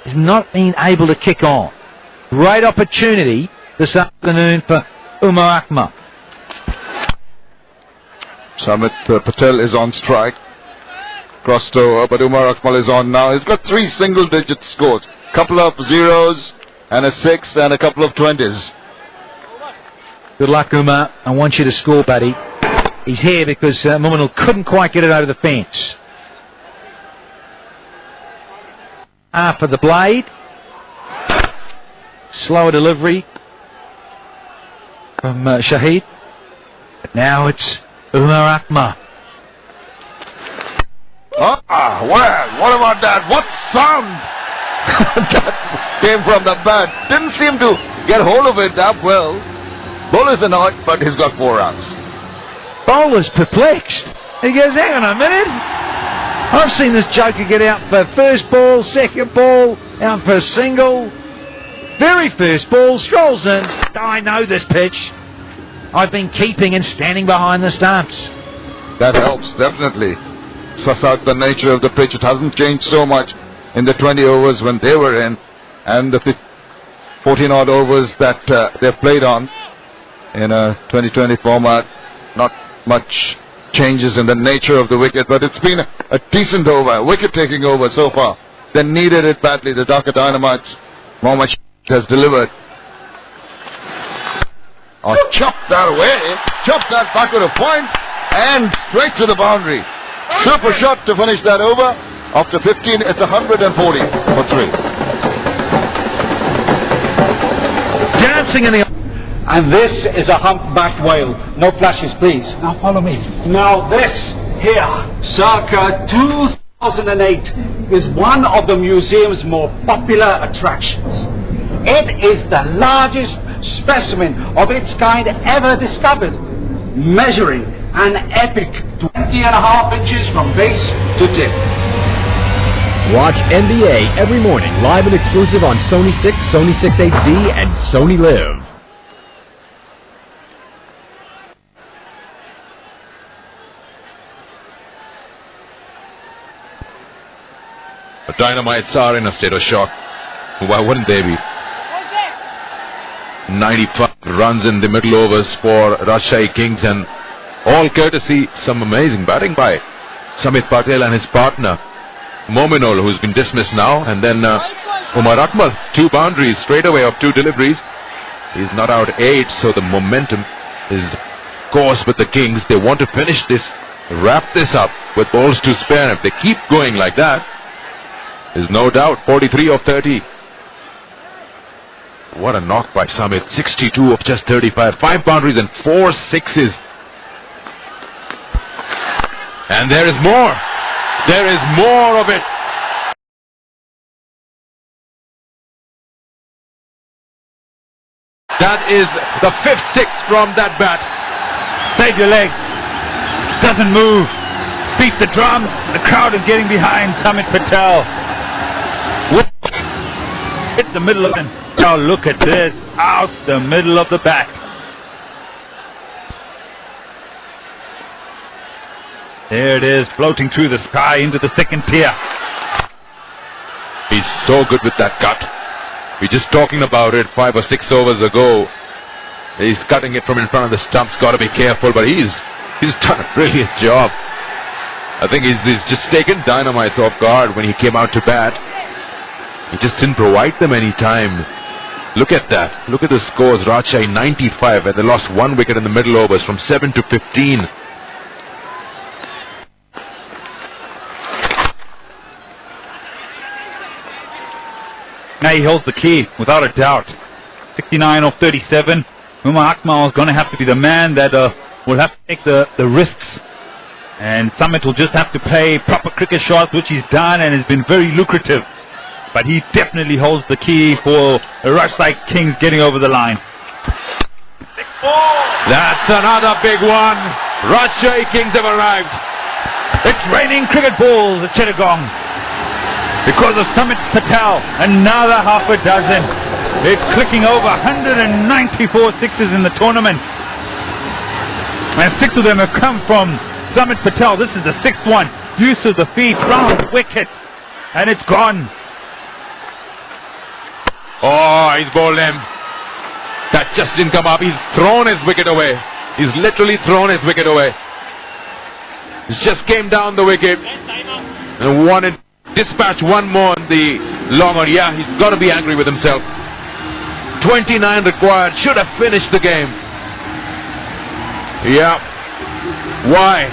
he's not been able to kick on. Great opportunity this afternoon for Umar Akmal. Samit Patel is on strike. Crossed over, but Umar Akmal is on now. He's got 3 single-digit scores. Couple of zeros and a 6 and a couple of 20s. Good luck, Umar. I want you to score, buddy. He's here because Muminal couldn't quite get it over the fence. For the blade. Slower delivery from Shahid. But now it's Umar Akmal. Well, what about that? What sound that came from the bat? Didn't seem to get hold of it that well. Bowler's annoyed, but he's got 4 runs. Bowler's perplexed. He goes, hang on a minute. I've seen this joker get out for first ball, second ball, out for a single. Very first ball, strolls in. I know this pitch. I've been keeping and standing behind the stumps. That helps, definitely. Suss out the nature of the pitch. It hasn't changed so much in the 20 overs when they were in, and the 14-odd overs that they've played on in a 2020 format. Not much changes in the nature of the wicket, but it's been a decent over, wicket-taking over so far. They needed it badly. The Dhaka Dynamites, Mohammad has delivered. Chopped that away, chopped that backward of point, and straight to the boundary. Super shot to finish that over. After 15, it's 140 for 3. Dancing in the... And this is a humpbacked whale. No flashes, please. Now follow me. Now this here, circa 2008, is one of the museum's more popular attractions. It is the largest specimen of its kind ever discovered, measuring an epic 20.5 inches from base to tip. Watch NBA every morning, live and exclusive on Sony 6, Sony 6 HD, and Sony Live. The Dynamites are in a state of shock. Why wouldn't they be? 95 runs in the middle overs for Rajshahi Kings, and all courtesy some amazing batting by Samit Patel and his partner Mominol, who's been dismissed now, and then Umar Akmal, 2 boundaries straight away of 2 deliveries. He's not out 8, so the momentum is course with the Kings. They want to finish this, wrap this up with balls to spare. If they keep going like that, there's no doubt 43 of 30. What a knock by Samit. 62 of just 35. 5 boundaries and 4 sixes. And there is more. There is more of it. That is the 5th six from that bat. Save your legs. Doesn't move. Beat the drum. The crowd is getting behind Samit Patel. Hit the middle of it. Oh, look at this. Out the middle of the bat. There it is, floating through the sky into the second tier. He's so good with that cut. We're just talking about it 5 or 6 overs ago. He's cutting it from in front of the stumps. Got to be careful, but he's done a brilliant job. I think he's just taken Dynamites off guard when he came out to bat. He just didn't provide them any time. Look at that. Look at the scores. Rajshahi 95, and they lost 1 wicket in the middle overs from 7 to 15. Now he holds the key, without a doubt. 69 off 37. Umar Akmal is going to have to be the man that will have to take the risks. And Samit will just have to play proper cricket shots, which he's done and has been very lucrative. But he definitely holds the key for the Rajshahi Kings getting over the line. That's another big one. Rajshahi Kings have arrived. It's raining cricket balls at Chittagong because of Samit Patel. Another half a dozen. It's clicking over 194 sixes in the tournament. And 6 of them have come from Samit Patel. This is the 6th one. Use of the feet, round wicket. And it's gone. Oh, he's bowled him. That just didn't come up. He's thrown his wicket away. He's literally thrown his wicket away. He just came down the wicket and wanted dispatch one more on the long on. Yeah, he's got to be angry with himself. 29 required. Should have finished the game. Yeah. Why?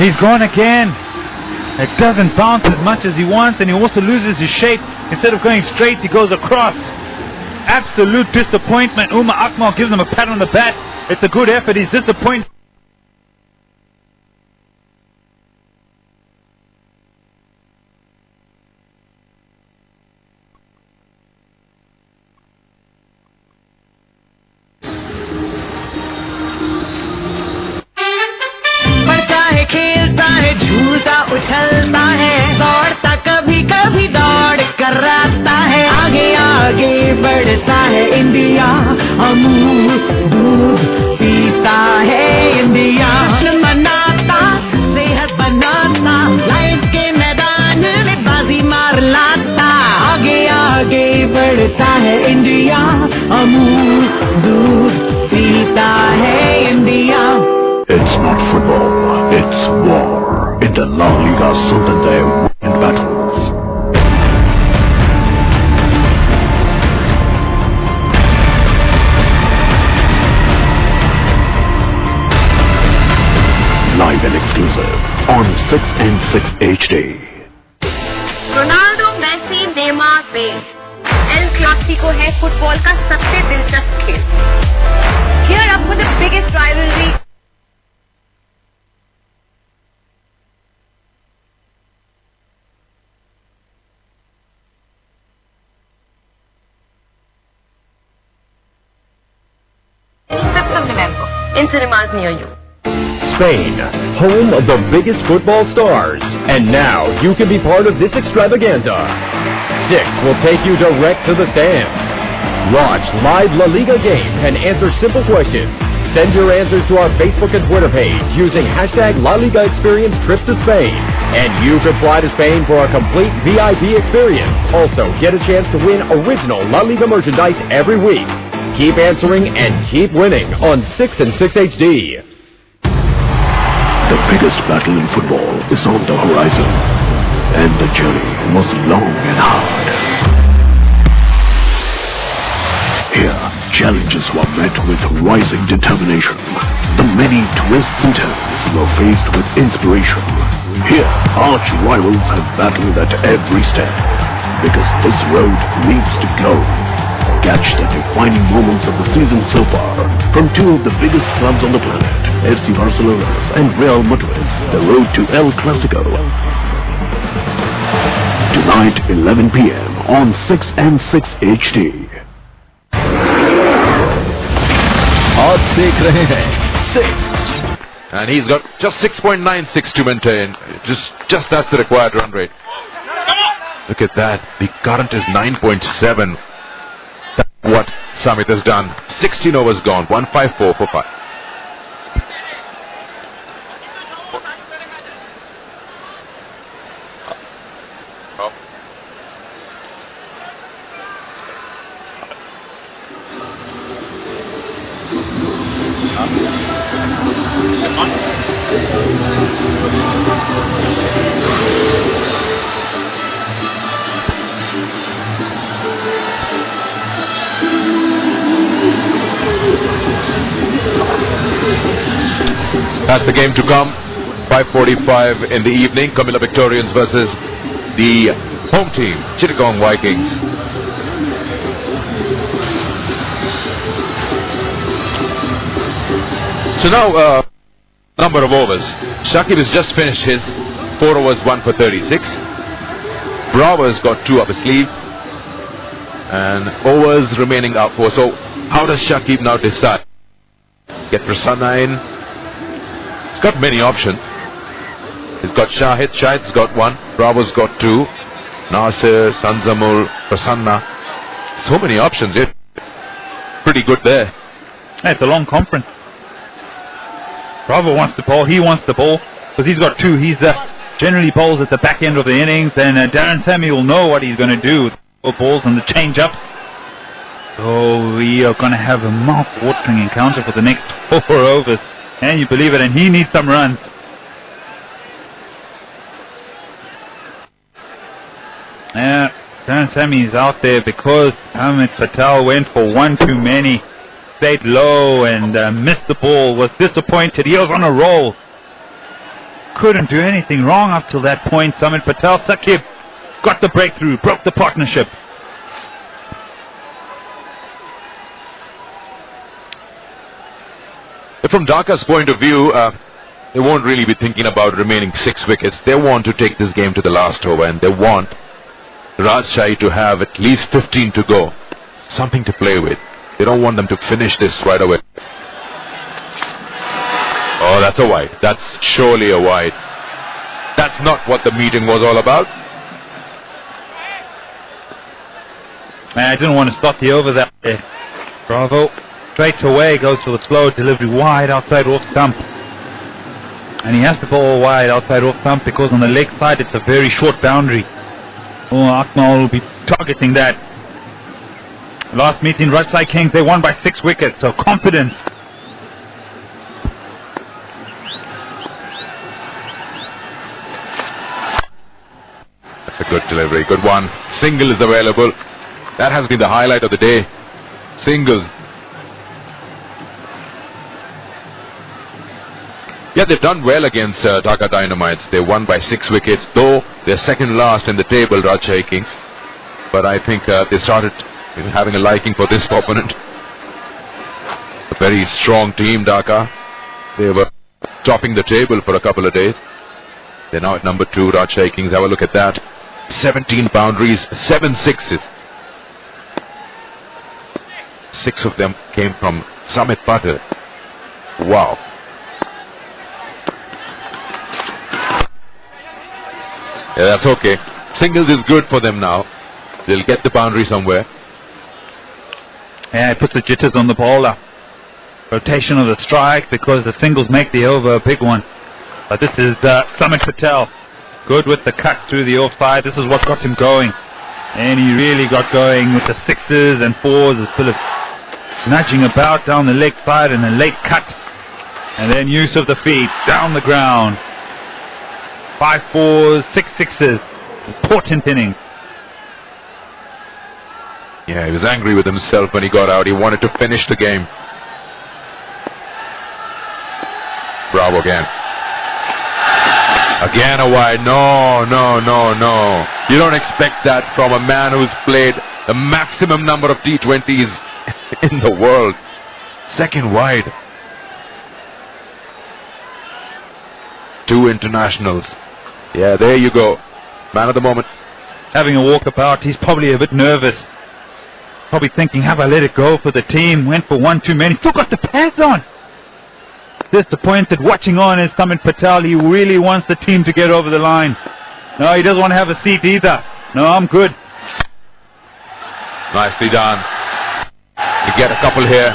He's gone again. It doesn't bounce as much as he wants, and he also loses his shape. Instead of going straight, he goes across. Absolute disappointment. Umar Akmal gives him a pat on the back. It's a good effort. He's disappointed. उछलता है दौड़ता कभी कभी दौड़ कर आता है आगे आगे बढ़ता है इंडिया अमूल दूध पीता है इंडिया मनाता सेहत बनाता लाइफ के मैदान में बाजी मार लाता आगे आगे बढ़ता है इंडिया अमूल दूध पीता है India. It's not football, it's war. In the La Liga Santander and battles. Live and exclusive on 6 and 6 HD. Ronaldo, Messi, Neymar, Bale. El Clasico है फुटबॉल का सबसे दिलचस्प खेल. Here up for the biggest rivalry. In cinemas near you. Spain, home of the biggest football stars. And now you can be part of this extravaganza. Six will take you direct to the stands. Watch live La Liga games and answer simple questions. Send your answers to our Facebook and Twitter page using hashtag La Liga Experience Trip to Spain. And you could fly to Spain for a complete VIP experience. Also, get a chance to win original La Liga merchandise every week. Keep answering and keep winning on 6 and 6 HD. The biggest battle in football is on the horizon, and the journey was long and hard. Here, challenges were met with rising determination. The many twists and turns were faced with inspiration. Here, arch rivals have battled at every step, because this road leads to glory Catch the defining moments of the season so far from two of the biggest clubs on the planet, FC Barcelona and Real Madrid, the road to El Clasico. Tonight, 11 p.m. on 6 and 6 HD. आप देख रहे हैं 6. And he's got just 6.96 to maintain. Just that's the required run rate. Look at that. The current is 9.7. That's what Samit has done. 16 overs gone. 154 for 5. That's the game to come. 5:45 in the evening. Camilla Victorians versus the home team, Chittagong Vikings. So now, number of overs. Shakib has just finished his 4 overs, 1 for 36. Bravo has got 2 up his sleeve. And overs remaining out 4. So how does Shakib now decide? Get Prasanna in. He's got many options. He's got Shahid. Shahid's got 1. Bravo's got 2. Nasir, Sanzamul, Prasanna. So many options. Yeah. Pretty good there. It's a long conference. Bravo wants the ball. He wants the ball because he's got 2. He's generally bowls at the back end of the innings, and Darren Sammy will know what he's going to do with the balls and the change-ups. So we are going to have a mouth-watering encounter for the next 4 overs. And you believe it, and he needs some runs. Yeah, Darren Sammy is out there because Ahmed Patel went for 1 too many. Stayed low and missed the ball, was disappointed. He was on a roll. Couldn't do anything wrong up till that point. Samit Patel, Sakib got the breakthrough, broke the partnership. From Dhaka's point of view, they won't really be thinking about remaining 6 wickets. They want to take this game to the last over, and they want Rajshahi to have at least 15 to go. Something to play with. They don't want them to finish this right away. Oh, that's a wide. That's surely a wide. That's not what the meeting was all about. I didn't want to stop the over that way. Bravo. Straight away goes for the slow delivery wide outside off stump. And he has to bowl wide outside off stump because on the leg side it's a very short boundary. Oh, Akmal will be targeting that. Last meeting, Rajshahi Kings, they won by 6 wickets, so confidence. That's a good delivery, good one. Single is available. That has been the highlight of the day. Singles. Yeah, they've done well against Dhaka Dynamites. They won by 6 wickets, though they're second last in the table, Rajshahi Kings. But I think they started having a liking for this opponent. A very strong team, Dhaka. They were topping the table for a couple of days. They're now at number 2, Rajshahi Kings. Have a look at that. 17 boundaries, 7 sixes. 6 of them came from Samit Patel. Wow. Yeah, that's okay. Singles is good for them now. They'll get the boundary somewhere. Yeah, it puts the jitters on the bowler. Rotation of the strike because the singles make the over a big one. But this is Samit Patel. Good with the cut through the offside. This is what got him going. And he really got going with the 6s and 4s. As Philip nudging about down the leg side and a late cut. And then use of the feet down the ground. 5 4s, 6 6s. Important inning. Yeah, he was angry with himself when he got out. He wanted to finish the game. Bravo again. Again a wide. No. You don't expect that from a man who's played the maximum number of T20s in the world. Second wide. 2 internationals. Yeah, there you go. Man of the moment. Having a walkabout, he's probably a bit nervous. Probably thinking, have I let it go for the team? Went for one too many. Still got the pads on. Disappointed. Watching on is Samit Patel. He really wants the team to get over the line. No, he doesn't want to have a seat either. No, I'm good. Nicely done. You get a couple here.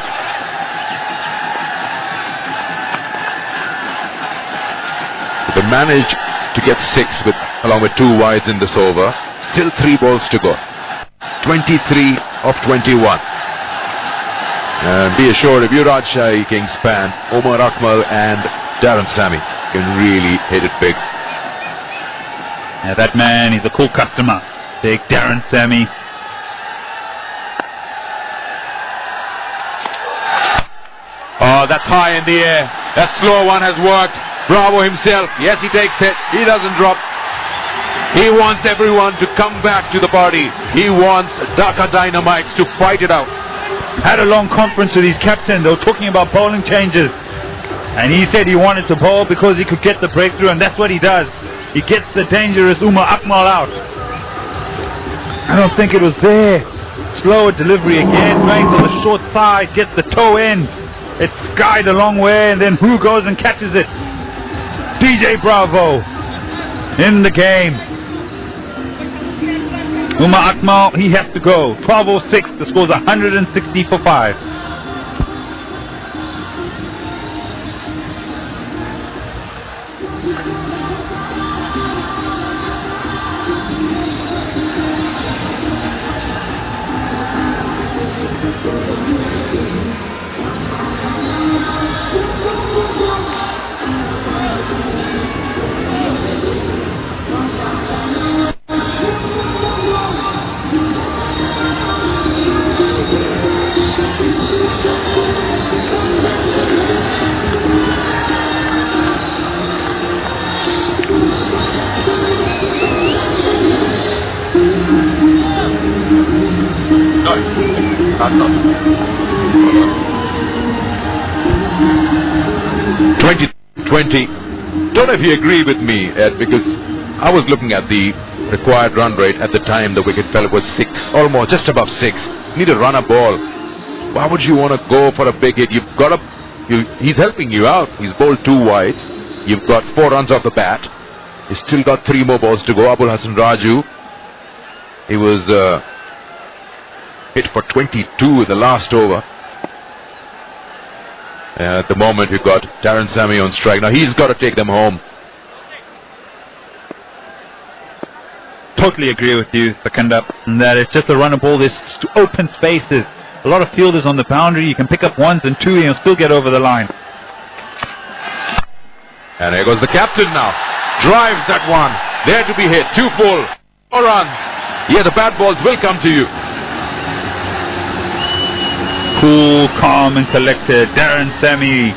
They managed to get 6 along with 2 wides in this over. Still 3 balls to go. 23 of 21. And be assured, if you Rajshahi Kingspan, Umar Akmal and Darren Sammy can really hit it big. Yeah, that man, he's a cool customer. Big Darren Sammy. Oh, that's high in the air. That slow one has worked. Bravo himself. Yes, he takes it. He doesn't drop. He wants everyone to come back to the party. He wants Dhaka Dynamites to fight it out. Had a long conference with his captain. They were talking about bowling changes. And he said he wanted to bowl because he could get the breakthrough, and that's what he does. He gets the dangerous Umar Akmal out. I don't think it was there. Slower delivery again, going for the short side, gets the toe end. It's skied a long way, and then who goes and catches it? DJ Bravo in the game. Umar Akmal, he has to go. 12:06, the score's 160 for 5. Don't know if you agree with me, Ed, because I was looking at the required run rate at the time the wicket fell. It was 6, almost just above 6. Need to run a ball. Why would you want to go for a big hit? You've got he's helping you out. He's bowled 2 wides. You've got 4 runs off the bat. He's still got 3 more balls to go. Abul Hassan Raju, he was hit for 22 in the last over. At the moment, you've got Darren Sammy on strike. Now he's got to take them home. Totally agree with you, Sakanda, that it's just a run of ball. There's open spaces. A lot of fielders on the boundary. You can pick up 1s and 2s and you'll still get over the line. And here goes the captain now. Drives that one. There to be hit. 2 full. 4 runs. Yeah, the bad balls will come to you. Cool, calm and collected. Darren Sammy,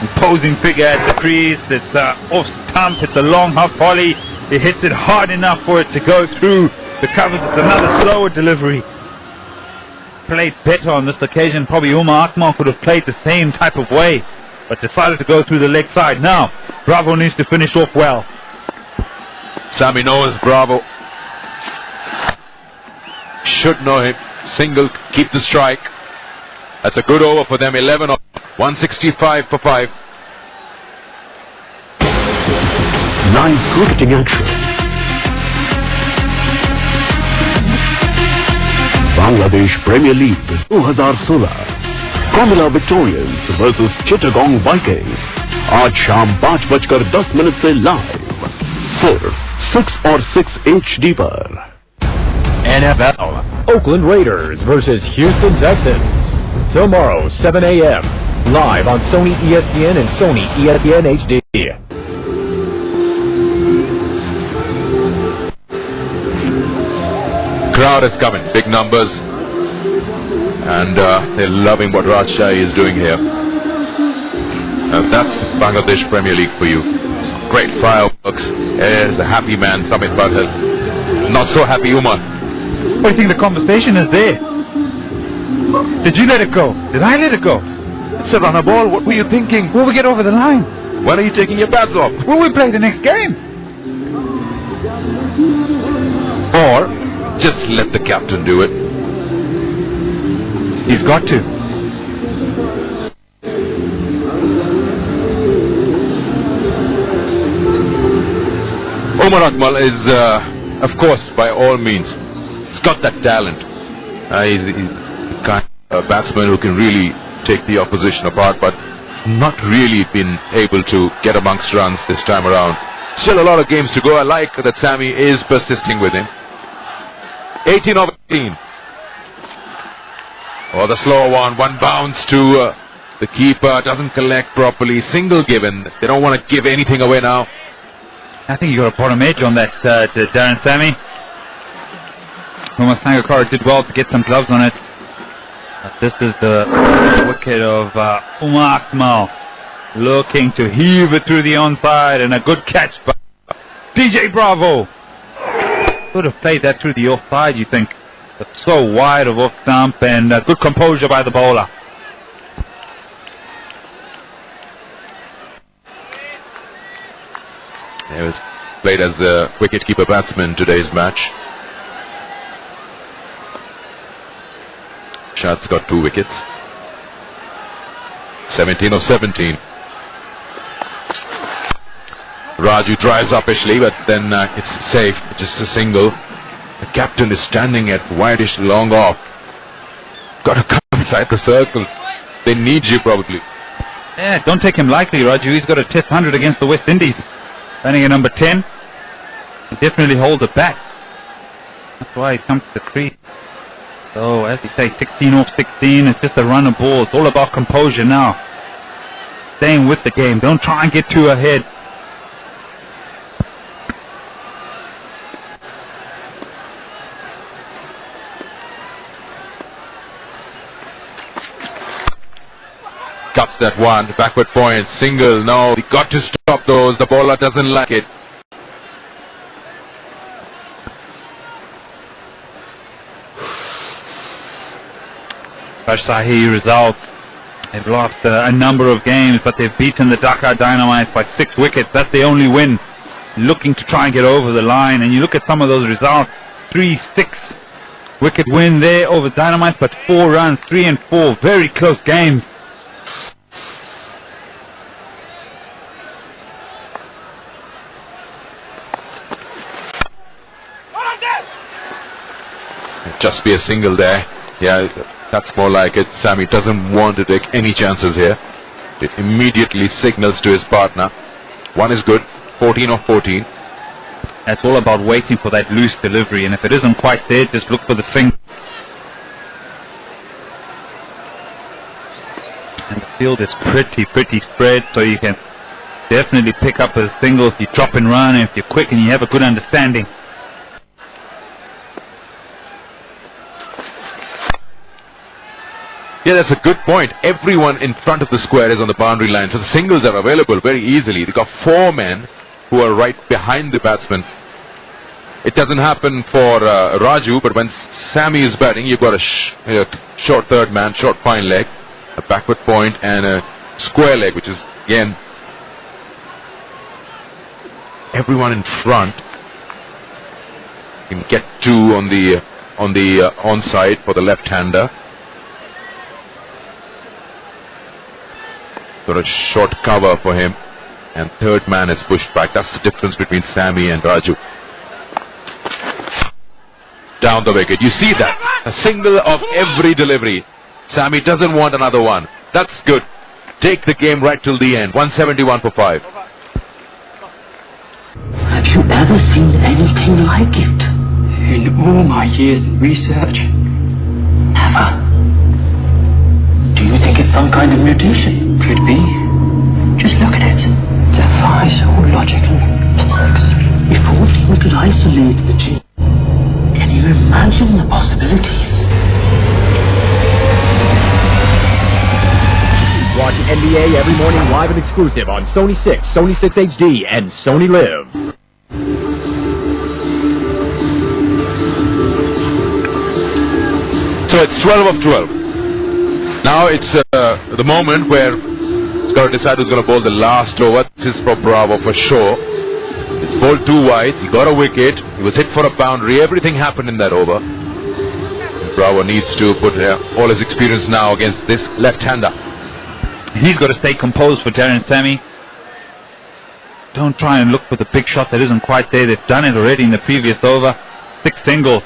imposing figure at the crease. It's off stump. It's a long half volley. He hits it hard enough for it to go through the covers. It's another slower delivery. Played better on this occasion. Probably Umar Akmal could have played the same type of way, but decided to go through the leg side. Now, Bravo needs to finish off well. Sammy knows Bravo. Should know him. Single, keep the strike. That's a good over for them. 11 off. 165 for 5. Live cricketing action. Bangladesh Premier League 2016. Komila Victorians versus Chittagong Vikings. आज शाम 5:10 से live. सिर्फ 6 और 6 HD पर. NFL, Oakland Raiders versus Houston Texans. Tomorrow, 7 a.m. Live on Sony ESPN and Sony ESPN HD. Crowd is coming. Big numbers. And they're loving what Rajshahi is doing here. That's Bangladesh Premier League for you. Great fireworks. There's a happy man, Samit Patel. Not so happy Umar. What do you think the conversation is there? Did you let it go? Did I let it go? It's a runner ball. What were you thinking? Will we get over the line? When are you taking your pads off? Will we play the next game? Or just let the captain do it. He's got to. Omar Akmal is, of course, by all means, he's got that talent. He's the kind of batsman who can really take the opposition apart, but not really been able to get amongst runs this time around. Still a lot of games to go. I like that Sammy is persisting with him. 18 of 18. Oh, the slower one bounce to the keeper, doesn't collect properly, single given. They don't want to give anything away now. I think you got a bottom edge on that, Darren Sammy. Umar Sangakkara did well to get some gloves on it. But this is the wicket of Umar Akmal, looking to heave it through the onside, and a good catch by DJ Bravo. Could have played that through the offside, you think, but so wide of off stump, and good composure by the bowler. He was played as the wicket-keeper batsman today's match. Shad's got 2 wickets. 17 of 17. Raju drives uppishly, but then it's safe, just a single. The captain is standing at wideish long off. Got to come inside the circle. They need you probably. Yeah, don't take him lightly, Raju. He's got a test 100 against the West Indies. Batting at number 10. He definitely holds the bat. That's why he comes to the crease. So, as you say, 16 off 16. It's just a run of ball. It's all about composure now. Staying with the game. Don't try and get too ahead. Cuts that one, backward point, single, no, we got to stop those, the bowler doesn't like it. Rajshahi results. They've lost a number of games, but they've beaten the Dhaka Dynamites by 6 wickets. That's the only win. Looking to try and get over the line, and you look at some of those results, 3-6 wicket win there over Dynamites, but 4 runs, 3 and 4, very close games. Just be a single there. Yeah, that's more like it. Sammy doesn't want to take any chances here. It immediately signals to his partner. 1 is good, 14 of 14. That's all about waiting for that loose delivery, and if it isn't quite there, just look for the single. And the field is pretty spread, so you can definitely pick up a single if you drop and run, and if you're quick and you have a good understanding. Yeah, that's a good point. Everyone in front of the square is on the boundary line, so the singles are available very easily. They've got 4 men who are right behind the batsman. It doesn't happen for Raju, but when Sammy is batting, you've got a short third man, short fine leg, a backward point, and a square leg, which is, again, everyone in front can get 2 on the onside for the left-hander. Got a short cover for him, and third man is pushed back. That's the difference between Sammy and Raju. Down the wicket. You see that? A single of every delivery. Sammy doesn't want another one. That's good. Take the game right till the end. 171 for 5. Have you ever seen anything like it? In all my years in research, never. Do you think it's some kind of mutation? Could be. Just look at it. Defies all logic and physics. If all we could isolate the gene, can you imagine the possibilities? Watch NBA every morning live and exclusive on Sony 6, Sony 6 HD, and Sony Live. So it's 12 of 12. Now it's the moment where it's got to decide who's going to bowl the last over. This is for Bravo for sure. It's bowled 2 wides. He got a wicket. He was hit for a boundary. Everything happened in that over. Bravo needs to put all his experience now against this left-hander. He's got to stay composed for Darren Sammy. Don't try and look for the big shot that isn't quite there. They've done it already in the previous over. 6 singles.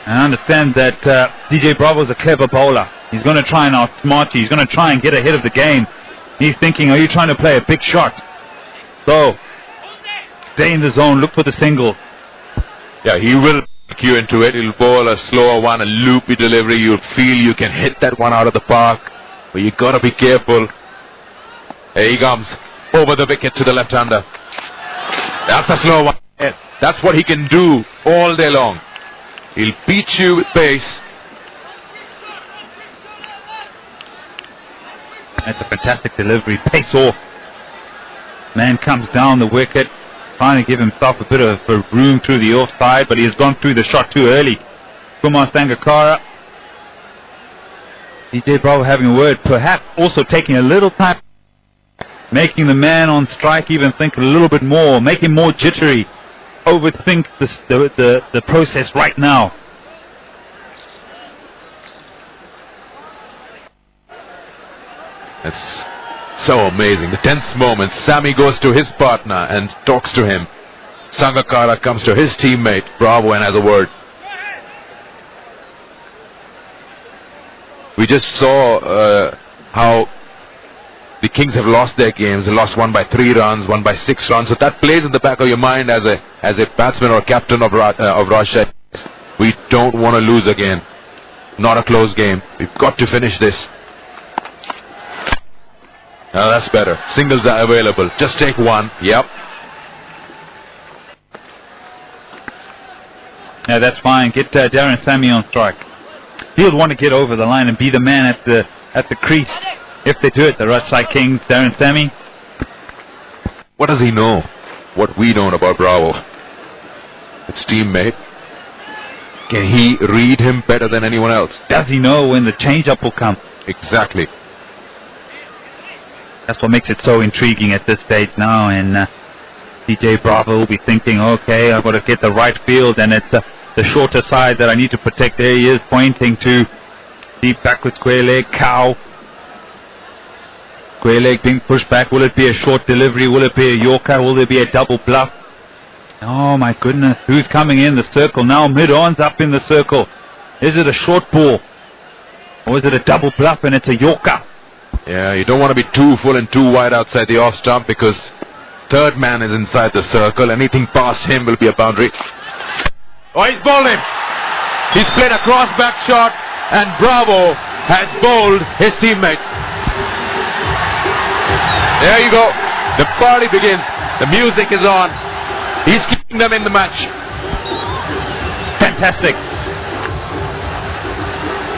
I understand that DJ Bravo's a clever bowler. He's going to try and outsmart you. He's going to try and get ahead of the game. He's thinking, are you trying to play a big shot? So, stay in the zone, look for the single. Yeah, he will cue into it. He'll bowl a slower one, a loopy delivery. You'll feel you can hit that one out of the park. But you got to be careful. Here he comes. Over the wicket to the left-hander. That's a slow one. That's what he can do all day long. He'll beat you with pace. That's a fantastic delivery. Pace off. Man comes down the wicket, trying to give himself a bit of room through the offside, but he has gone through the shot too early. Kumar Sangakkara. DJ Bravo having a word, perhaps also taking a little time, making the man on strike even think a little bit more, make him more jittery, overthink the process right now. It's so amazing. The tense moment. Sammy goes to his partner and talks to him. Sangakkara comes to his teammate Bravo and has a word. We just saw how the Kings have lost their games. They lost one by 3 runs, one by 6 runs. So that plays in the back of your mind as a batsman or captain of Rajshahi. We don't want to lose again. Not a close game. We've got to finish this. Now that's better. Singles are available. Just take one. Yep. Yeah, that's fine. Get Darren Sammy on strike. He'll want to get over the line and be the man at the crease. If they do it, the Rajshahi Kings, Darren Sammy. What does he know? What we don't about Bravo. It's teammate. Can he read him better than anyone else? Does he know when the change-up will come? Exactly. That's what makes it so intriguing at this stage now, and DJ Bravo will be thinking, okay, I've got to get the right field, and it's the shorter side that I need to protect. There he is, pointing to deep backward square leg, cow. Square leg being pushed back. Will it be a short delivery? Will it be a Yorker? Will there be a double bluff? Oh my goodness, who's coming in the circle now? Mid-on's up in the circle. Is it a short ball? Or is it a double bluff and it's a Yorker? Yeah, you don't want to be too full and too wide outside the off stump because third man is inside the circle. Anything past him will be a boundary. Oh, he's bowled him. He's played a cross back shot and Bravo has bowled his teammate. There you go. The party begins. The music is on. He's keeping them in the match. Fantastic.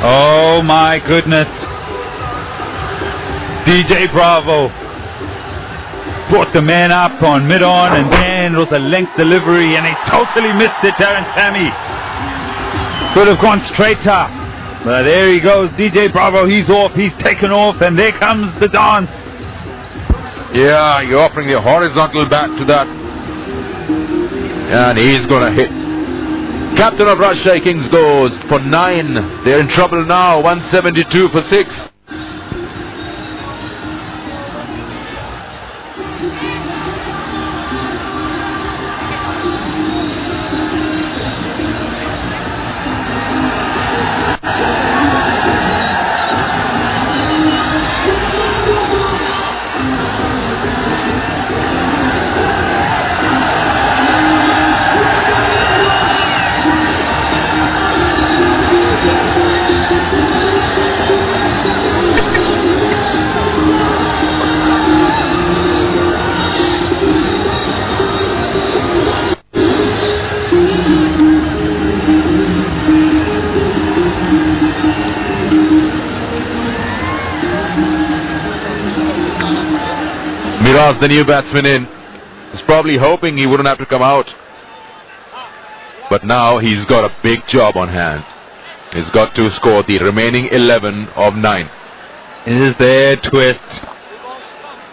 Oh my goodness. DJ Bravo brought the man up on mid-on and then it was a length delivery and he totally missed it, Darren Sammy. Could have gone straighter. But there he goes, DJ Bravo, he's off, he's taken off and there comes the dance. Yeah, you're offering the horizontal bat to that. And he's going to hit. Captain of Rajshahi Kings goes for 9. They're in trouble now, 172 for 6. The new batsman in. He's probably hoping he wouldn't have to come out. But now he's got a big job on hand. He's got to score the remaining 11 of 9. Is there twist?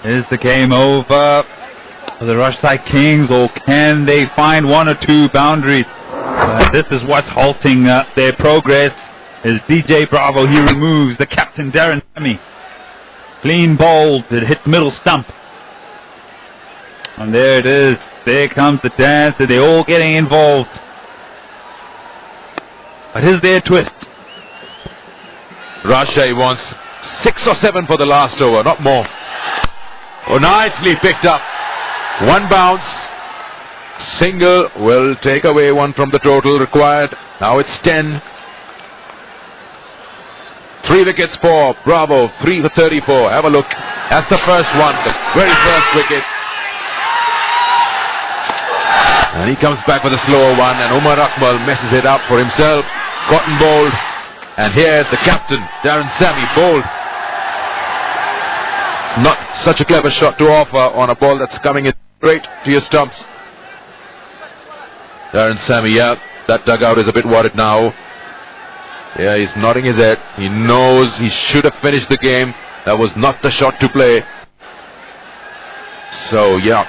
Is the game over for the Rushside Kings, or can they find one or two boundaries? This is what's halting their progress. Is DJ Bravo. He removes the captain Darren Sammy. Clean ball to hit middle stump. And there it is. There comes the dance. They're all getting involved. But is there a twist? Russia, he wants 6 or 7 for the last over, not more. Oh, nicely picked up. One bounce. Single will take away one from the total required. Now it's 10. 3 wickets for Bravo, 3 for 34. Have a look. That's the first one, the very first wicket. And he comes back with a slower one, and Umar Akmal messes it up for himself. Cotton bowled. And here the captain, Darren Sammy, bowled. Not such a clever shot to offer on a ball that's coming in straight to your stumps. Darren Sammy, yeah, that dugout is a bit worried now. Yeah, he's nodding his head. He knows he should have finished the game. That was not the shot to play. So, yeah.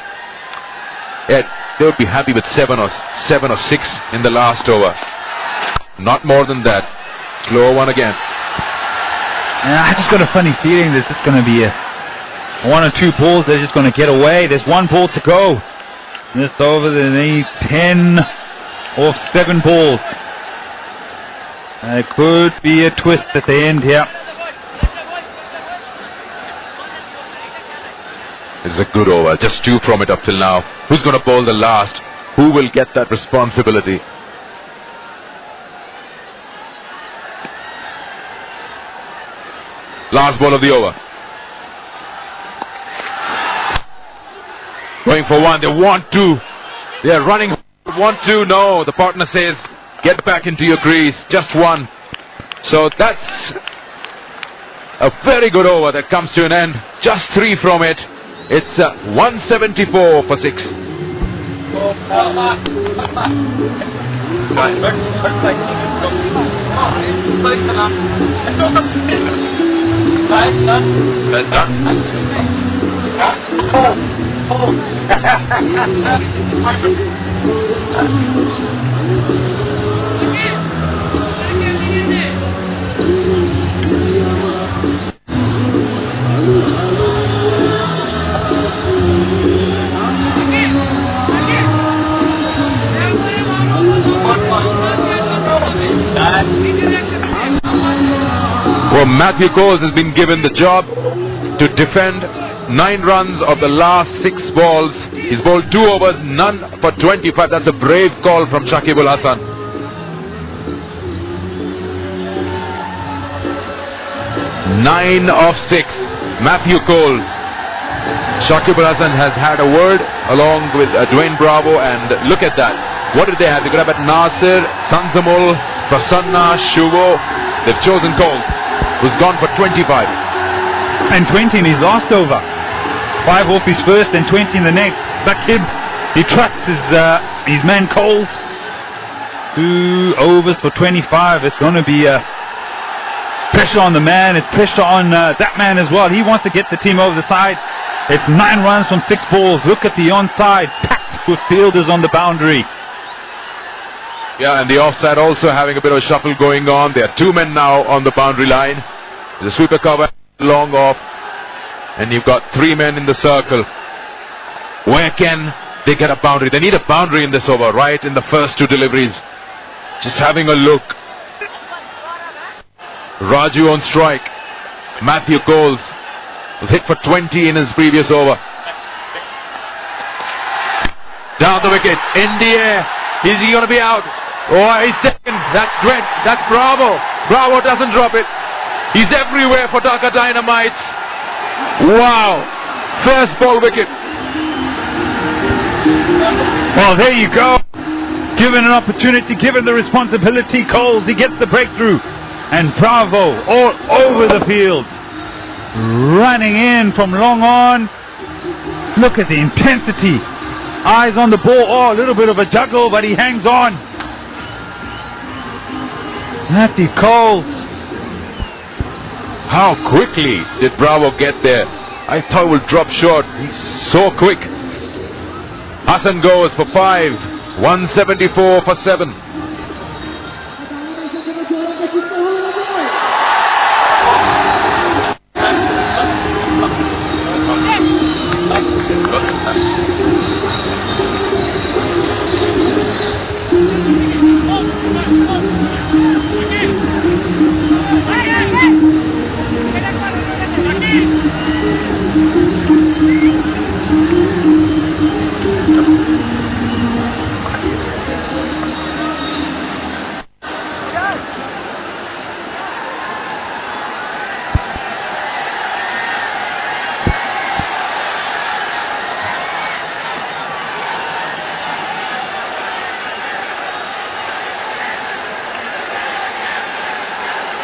They would be happy with 7 or 6 in the last over. Not more than that. Slow one again. Yeah, I just got a funny feeling there's just going to be a 1 or 2 balls they're just going to get away. There's 1 ball to go. Just over, they need 10 off 7 balls. It could be a twist at the end here. This is a good over. Just 2 from it up till now. Who's going to bowl the last? Who will get that responsibility? Last ball of the over. Going for 1. They want to. They are running. Want to. No. The partner says, get back into your crease. Just 1. So that's a very good over that comes to an end. Just 3 from it. It's 174 for 6. Well, Matthew Coles has been given the job to defend 9 runs of the last 6 balls. He's bowled 2 overs, none for 25. That's a brave call from Shakibul Hasan. Nine of 6. Matthew Coles. Shakibul Hasan has had a word along with Dwayne Bravo, and look at that. What did they have? They could have had Nasir, Sanzamul, Prasanna, Shuvo. They've chosen Coles, who's gone for 25. And 20 in his last over. 5 off his first and 20 in the next. Bakib, he trusts his man Coles. 2 overs for 25. It's going to be pressure on the man. It's pressure on that man as well. He wants to get the team over the side. It's 9 runs from 6 balls. Look at the onside, packed with fielders on the boundary. Yeah, and the offside also having a bit of a shuffle going on. There are 2 men now on the boundary line. The sweeper cover long off, and you've got 3 men in the circle. Where can they get a boundary? They need a boundary in this over, right in the first 2 deliveries. Just having a look. Raju on strike. Matthew Coles was hit for 20 in his previous over. Down the wicket, in the air. Is he going to be out? Oh, he's taken. That's Trent. That's Bravo. Bravo doesn't drop it. He's everywhere for Dhaka Dynamites. Wow. First ball wicket. Well, there you go. Given an opportunity, given the responsibility, Coles, he gets the breakthrough. And Bravo all over the field. Running in from long on. Look at the intensity. Eyes on the ball. Oh, a little bit of a juggle, but he hangs on. Matthew Coles. How quickly did Bravo get there? I thought it would drop short. He's so quick. Hassan goes for 5. 174 for 7.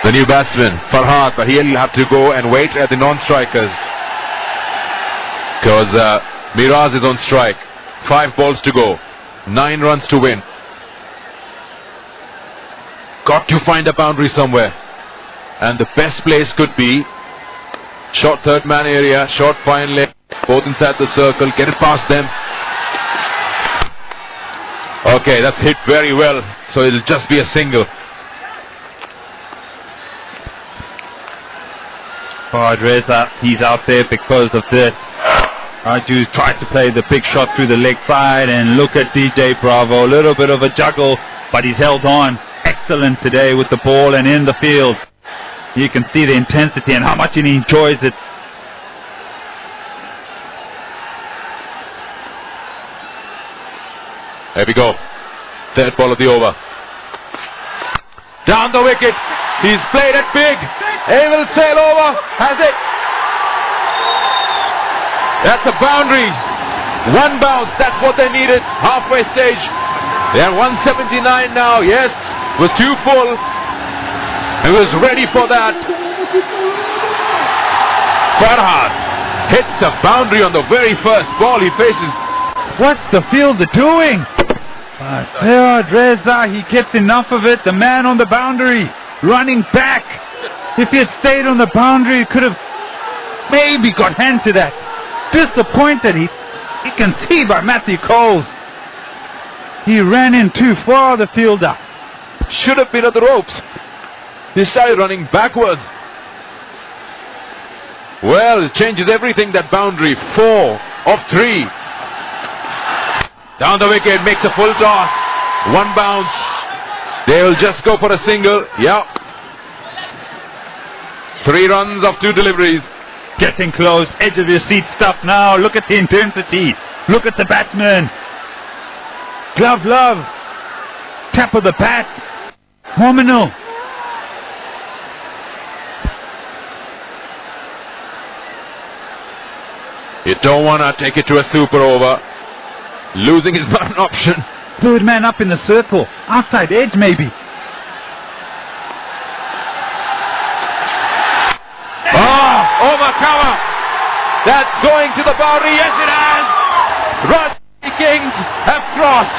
The new batsman, Farhad, but he'll have to go and wait at the non-strikers. Because Miraz is on strike. 5 balls to go. 9 runs to win. Got to find a boundary somewhere. And the best place could be short third man area, short fine leg, both inside the circle, get it past them. Okay, that's hit very well. So it'll just be a single. Reza, he's out there because of this. Raju tried to play the big shot through the leg side, and look at DJ Bravo, a little bit of a juggle, but he's held on. Excellent today with the ball and in the field. You can see the intensity and how much he enjoys it. There we go. Third ball of the over. Down the wicket. He's played it big. He will sail over. Has it? That's a boundary. 1 bounce. That's what they needed. Halfway stage. They are 179 now. Yes. Was too full. He was ready for that. Farhad hits a boundary on the very first ball he faces. What's the fielder doing? Reza, he gets enough of it. The man on the boundary running back. If he had stayed on the boundary, he could have maybe got hand to that. Disappointed. He can see by Matthew Coles. He ran in too far, the fielder. Should have been at the ropes. He started running backwards. Well, it changes everything, that boundary. 4 of 3. Down the wicket, makes a full toss. 1 bounce. They will just go for a single. Yeah. 3 runs of 2 deliveries. Getting close, edge of your seat stuff now. Look at the intensity. Look at the batsman. Glove, love. Tap of the bat. Phenomenal. You don't want to take it to a super over. Losing is not an option. Third man up in the circle. Outside edge maybe. Over cover. That's going to the boundary. Yes, it has. Rajasthan Kings have crossed.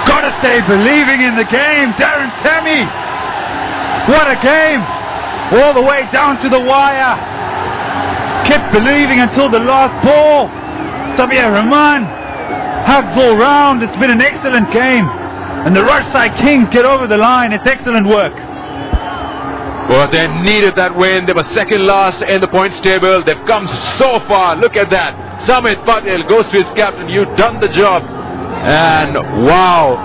Gotta stay believing in the game. Darren Tammy. What a game. All the way down to the wire. Kept believing until the last ball. Sabir Rahman. Hugs all round. It's been an excellent game. And the Rajasthan Kings get over the line. It's excellent work. Well, they needed that win. They were second last in the points table. They've come so far. Look at that. Samit Patel goes to his captain. You've done the job. And wow,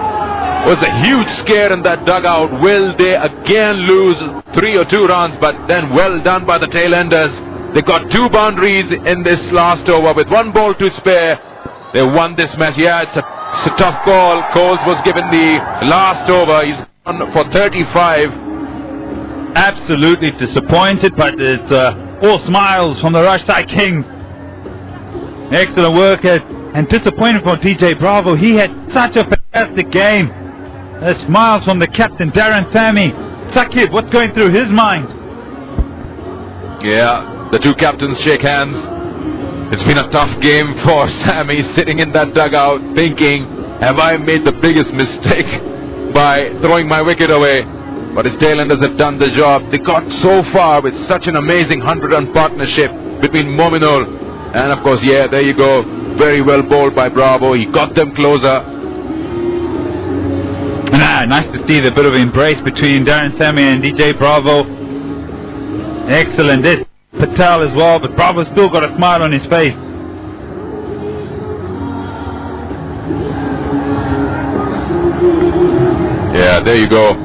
it was a huge scare in that dugout. Will they again lose 3 or 2 runs? But then well done by the tailenders. They got 2 boundaries in this last over with 1 ball to spare. They won this match. Yeah, it's a tough call. Coles was given the last over. He's gone for 35. Absolutely disappointed, but it's all smiles from the Rajasthan Kings. Excellent work and disappointed for DJ Bravo. He had such a fantastic game. Smiles from the captain, Darren Tammy. Sakib, what's going through his mind? Yeah, the 2 captains shake hands. It's been a tough game for Sammy, sitting in that dugout thinking, have I made the biggest mistake by throwing my wicket away? but his tailenders have done the job. They got so far with such an amazing 100-run partnership between Mominul and, of course, yeah, there you go. Very well bowled by Bravo. He got them closer. Nice to see the bit of embrace between Darren Sammy and DJ Bravo. Excellent. There's Patel as well, but Bravo's still got a smile on his face. Yeah, there you go.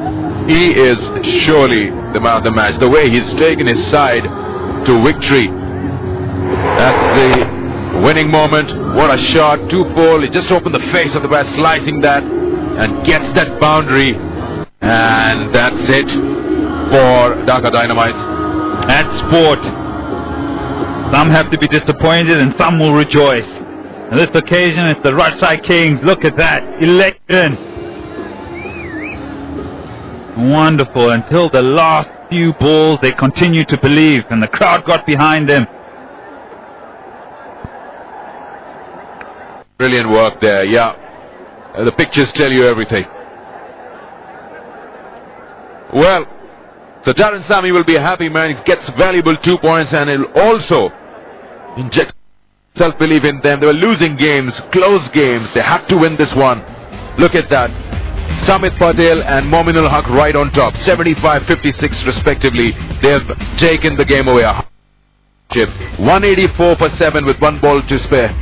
He is surely the man of the match. The way he's taken his side to victory. That's the winning moment. What a shot. 2-4. He just opened the face of the bat, slicing that, and gets that boundary. And that's it for Dhaka Dynamites. That's sport. Some have to be disappointed and some will rejoice. On this occasion, it's the Rajshahi Kings. Look at that. Election. Wonderful. Until the last few balls, they continued to believe, and the crowd got behind them. Brilliant work there, yeah. The pictures tell you everything. Well, so Darren Sammy will be a happy man. He gets valuable 2 points, and he'll also inject self-belief in them. They were losing games, close games. They had to win this one. Look at that. Samit Patel and Mominul Haq right on top, 75-56 respectively. They have taken the game away. 184 for 7 with 1 ball to spare.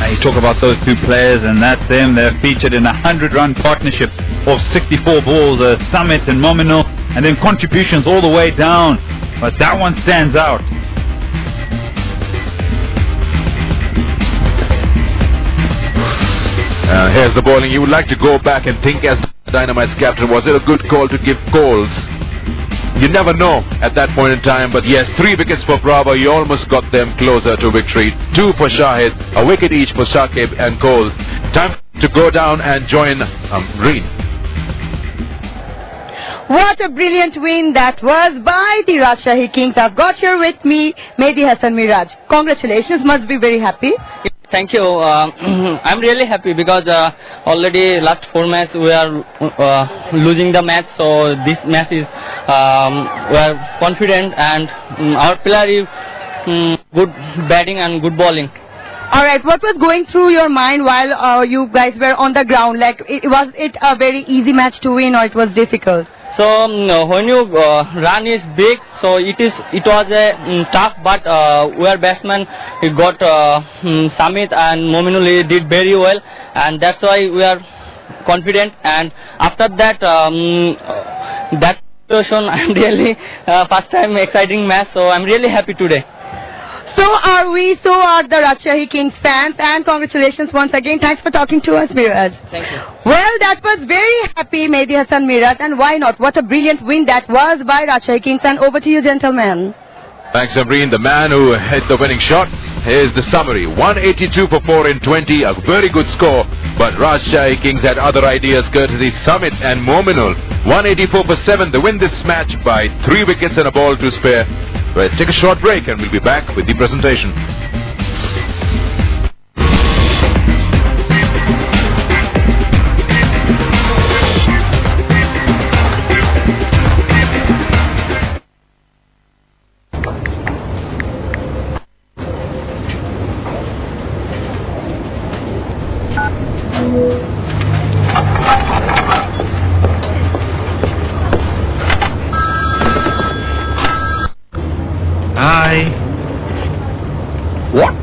You talk about those two players, and that's them. They're featured in a 100-run partnership of 64 balls, Samit and Mominul, and then contributions all the way down. But that one stands out. Here's the bowling. You would like to go back and think as Dynamite's captain, was it a good call to give calls? You never know at that point in time, but yes, 3 wickets for Bravo. You almost got them closer to victory. 2 for Shahid, a wicket each for Shakib and Coles. Time to go down and join Reen. What a brilliant win that was by the Rajshahi Kings. I've got here with me Mehdi Hassan Miraj. Congratulations, must be very happy. Thank you. I'm really happy because already last 4 matches we are losing the match. So this match is we are confident, and our player is good batting and good bowling. All right, what was going through your mind while you guys were on the ground? Like, was it a very easy match to win, or it was difficult? So when you run is big, so it was a tough, but our batsman he got Samit and Mominul did very well, and that's why we are confident. And after that that situation, I'm really first time exciting match, so I'm really happy today. So are we, so are the Rajshahi Kings fans, and congratulations once again. Thanks for talking to us, Miraj. Thank you. Well, that was very happy, Mehdi Hassan Miraj, and why not? What a brilliant win that was by Rajshahi Kings, and over to you, gentlemen. Thanks, Amreen. The man who hit the winning shot. Here's the summary. 182 for 4 in 20, a very good score, but Rajshahi Kings had other ideas courtesy Samit and Mominul. 184 for 7, they win this match by 3 wickets and a ball to spare. We'll take a short break and we'll be back with the presentation. What?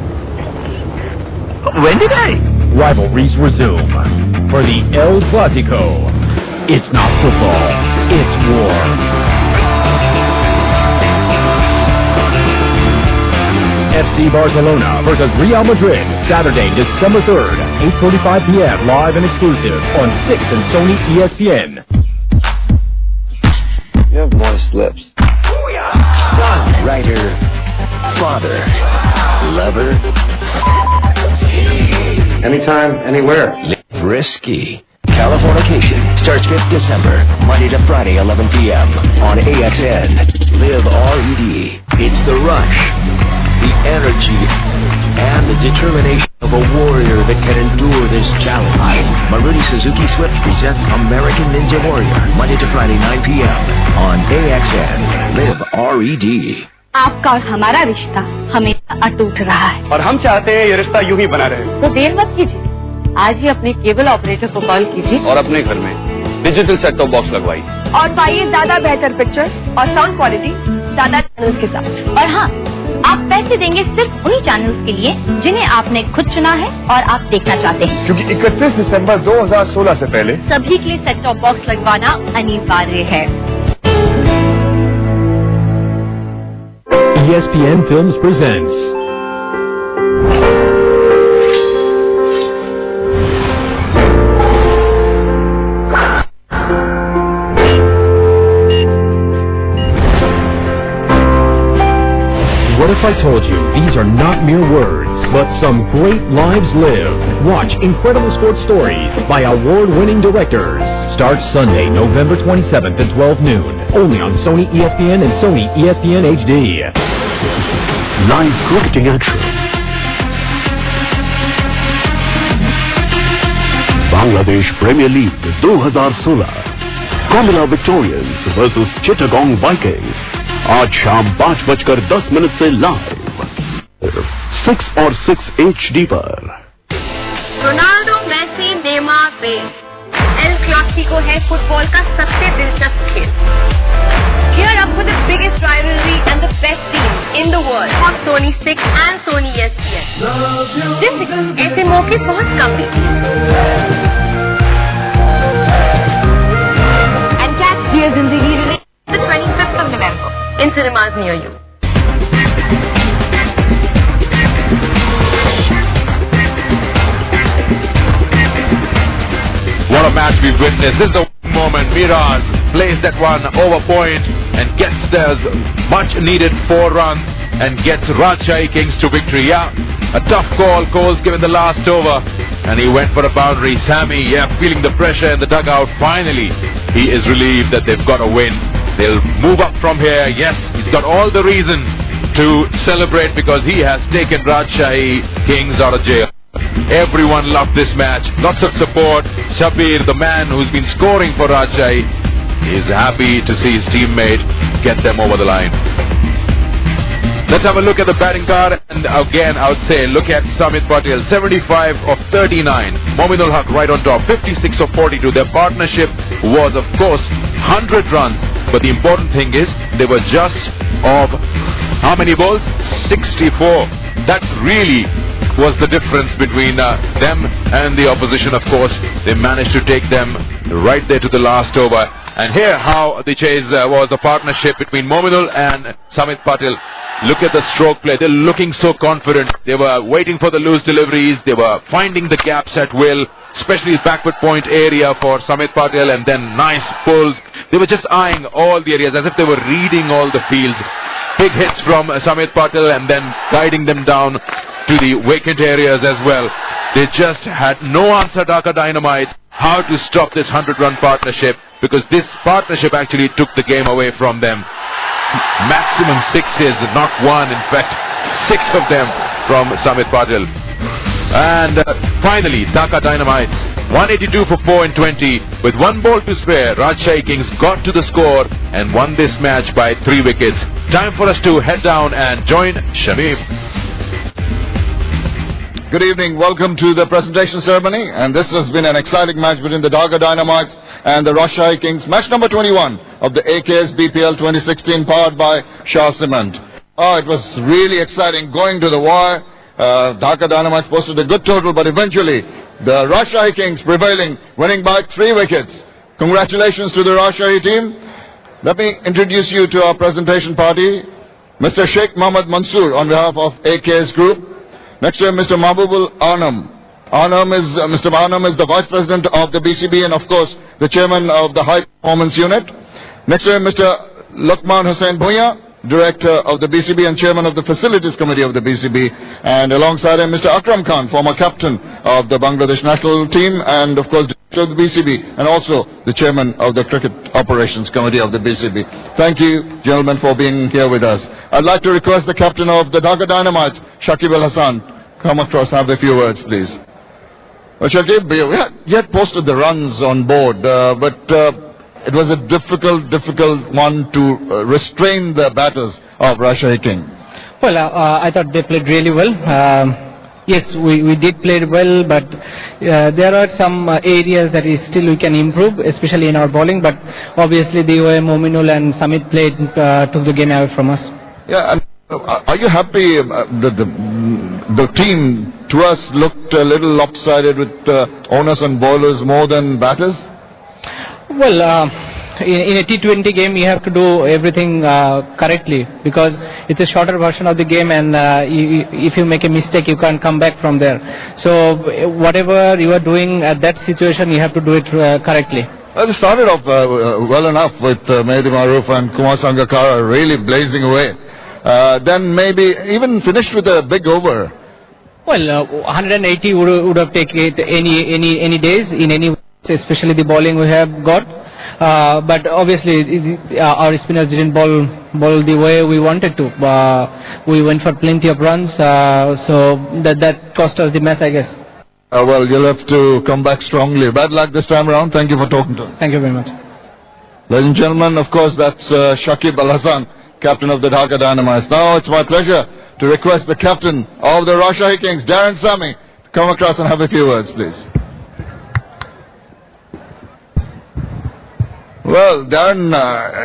When did I? Rivalries resume. For the El Clásico. It's not football, it's war. FC Barcelona versus Real Madrid, Saturday, December 3rd, 8:45 p.m. live and exclusive on Six and Sony ESPN. You have moist lips. Son, writer, father, lover. Anytime, anywhere. Risky. Californication starts 5th December, Monday to Friday, 11 p.m. on AXN. Live RED. It's the rush, the energy, and the determination of a warrior that can endure this challenge. Maruti Suzuki Swift presents American Ninja Warrior, Monday to Friday, 9 p.m. on AXN. Live RED. आपका और हमारा रिश्ता हमेशा अटूट रहा है और हम चाहते हैं ये रिश्ता यूं ही बना रहे। तो देर मत कीजिए, आज ही अपने केबल ऑपरेटर को कॉल कीजिए और अपने घर में डिजिटल सेट टॉप बॉक्स लगवाइए और पाइए ज्यादा बेहतर पिक्चर और साउंड क्वालिटी ज्यादा चैनल्स के साथ। और हाँ, आप पैसे देंगे सिर्फ उन्हीं चैनल्स के लिए जिन्हें आपने खुद चुना है और आप देखना चाहते हैं, क्योंकि 31 दिसंबर 2016 से पहले सभी के लिए सेट टॉप बॉक्स लगवाना अनिवार्य है। ESPN Films presents What if I told you these are not mere words, but some great lives lived? Watch incredible sports stories by award-winning directors. Starts Sunday, November 27th at 12 noon. Only on Sony ESPN and Sony ESPN HD. Live cricketing action. Bangladesh Premier League 2016. Komila Victorians versus Chittagong Vikings. आज शाम 5:10 से live 6 और 6 HD पर। Ronaldo, Messi, Neymar, Bale El Clasico है football का सबसे दिलचस्प खेल। Gear up for the biggest rivalry and the best team in the world on Sony Six and Sony ESPN. ऐसे मौके बहुत कम मिलते हैं। And catch Dear Zindagi release the 25th of November in cinemas near you. What a match we've witnessed. This is the moment. Miraj plays that one over point and gets those much needed 4 runs and gets Rajshahi Kings to victory. Yeah, a tough call. Cole's given the last over and he went for a boundary. Sammy, feeling the pressure in the dugout. Finally, he is relieved that they've got a win. They'll move up from here. Yes, he's got all the reason to celebrate because he has taken Rajshahi Kings out of jail. Everyone loved this match. Lots of support. Shabir, the man who's been scoring for Rajshahi, is happy to see his teammate get them over the line. Let's have a look at the batting card, and again I would say look at Samit Patel, 75 of 39. Mominul Haq right on top, 56 of 42. Their partnership was of course 100 runs, but the important thing is they were just of how many balls? 64. That really was the difference between them and the opposition. Of course, they managed to take them right there to the last over. And here how the chase was the partnership between Mominul and Samit Patel. Look at the stroke play. They're looking so confident. They were waiting for the loose deliveries. They were finding the gaps at will, especially backward point area for Samit Patel, and then nice pulls. They were just eyeing all the areas as if they were reading all the fields. Big hits from Samit Patel and then guiding them down to the vacant areas as well. They just had no answer, Dhaka Dynamite, how to stop this 100-run partnership, because this partnership actually took the game away from them. Maximum 6s, not 1, in fact 6 of them from Samit Patel. And finally, Dhaka Dynamite, 182 for 4 in 20. With 1 ball to spare, Rajshahi Kings got to the score and won this match by 3 wickets. Time for us to head down and join Shamim. Good evening. Welcome to the presentation ceremony. And this has been an exciting match between the Dhaka Dynamites and the Rajshahi Kings. Match number 21 of the AKS BPL 2016, powered by Shah Cement. Oh, it was really exciting going to the wire. Dhaka Dynamites posted a good total, but eventually the Rajshahi Kings prevailing, winning by 3 wickets. Congratulations to the Rajshahi team. Let me introduce you to our presentation party. Mr. Sheikh Mohammed Mansoor on behalf of AKS Group. Next to him, Mr. Mahbubul Anam. Mr. Anam is the Vice President of the BCB and of course the Chairman of the High Performance Unit. Next to him, Mr. Luqman Hussain Bhuiya, Director of the BCB and Chairman of the Facilities Committee of the BCB. And alongside him, Mr. Akram Khan, former captain of the Bangladesh national team and of course Director of the BCB and also the Chairman of the Cricket Operations Committee of the BCB. Thank you, gentlemen, for being here with us. I'd like to request the captain of the Dhaka Dynamites, Shakib Al Hassan, come across, have a few words, please. Well, Shakib, you had posted the runs on board, but it was a difficult one to restrain the batters of Russia King. Well, I thought they played really well. Yes, we did play well, but there are some areas that is still we can improve, especially in our bowling. But obviously, the way Mominul and Samit played took the game away from us. Yeah, and are you happy that the team to us looked a little lopsided with owners and bowlers more than batters? Well, in a T20 game, you have to do everything correctly because it's a shorter version of the game, and if you make a mistake, you can't come back from there. So whatever you are doing at that situation, you have to do it correctly. Well, they started off well enough with Mehdi Maroof and Kumar Sangakkara really blazing away. Then maybe even finished with a big over. Well, 180 would have taken it any days in any, especially the bowling we have got. But obviously our spinners didn't bowl the way we wanted to. We went for plenty of runs, so that cost us the match, I guess. Well, you'll have to come back strongly. Bad luck this time around. Thank you for talking to us. Thank you very much. Ladies and gentlemen, of course, that's Shakib Al Hassan, captain of the Dhaka Dynamites. Now it's my pleasure to request the captain of the Rajshahi Kings, Darren Sammy, to come across and have a few words, please. Well, Darren,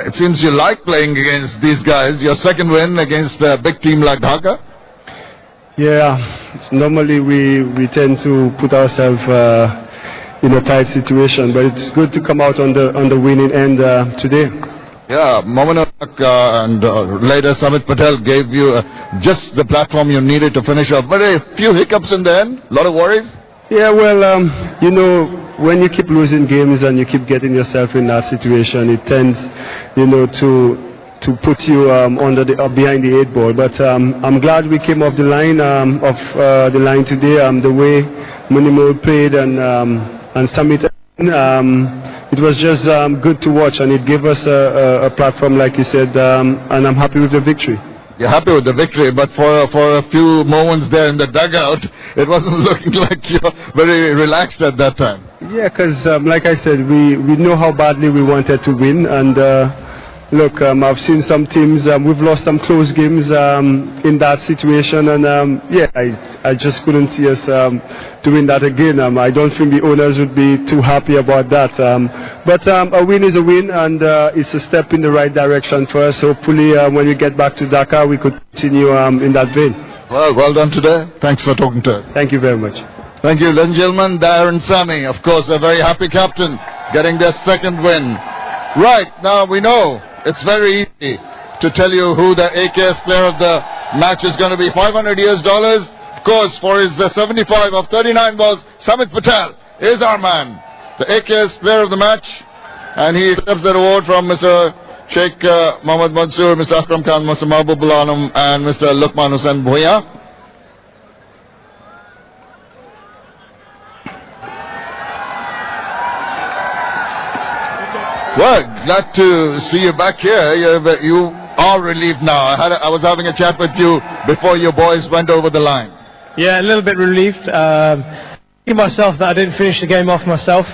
it seems you like playing against these guys. Your second win against a big team like Dhaka. Yeah, normally we tend to put ourselves in a tight situation, but it's good to come out on the winning end today. Yeah, Mominul and later Samit Patel gave you just the platform you needed to finish off. But a few hiccups in the end, a lot of worries. Yeah, well, you know, when you keep losing games and you keep getting yourself in that situation, it tends, you know, to put you behind the 8 ball. But I'm glad we came off the line today. The way Mominul played and Samit, it was just good to watch, and it gave us a platform, like you said, and I'm happy with the victory. You're happy with the victory, but for a few moments there in the dugout, it wasn't looking like you're very relaxed at that time. Yeah, because like I said, we know how badly we wanted to win, and look, I've seen some teams, we've lost some close games in that situation, and yeah, I just couldn't see us doing that again. I don't think the owners would be too happy about that. But a win is a win, and it's a step in the right direction for us. Hopefully, when we get back to Dhaka, we could continue in that vein. Well done today. Thanks for talking to us. Thank you very much. Thank you, ladies and gentlemen. Darren Sammy, of course, a very happy captain, getting their second win. Right, now we know it's very easy to tell you who the AKS player of the match is going to be. $500 US. Of course, for his 75 of 39 balls, Samit Patel is our man, the AKS player of the match. And he accepts that award from Mr. Sheikh Mohammad Mansoor, Mr. Akram Khan, Mr. Mahbub Alam, and Mr. Luqman Hussain Bhuiya. Well, glad to see you back here. You are relieved now. I was having a chat with you before your boys went over the line. Yeah, a little bit relieved. Myself that I didn't finish the game off myself.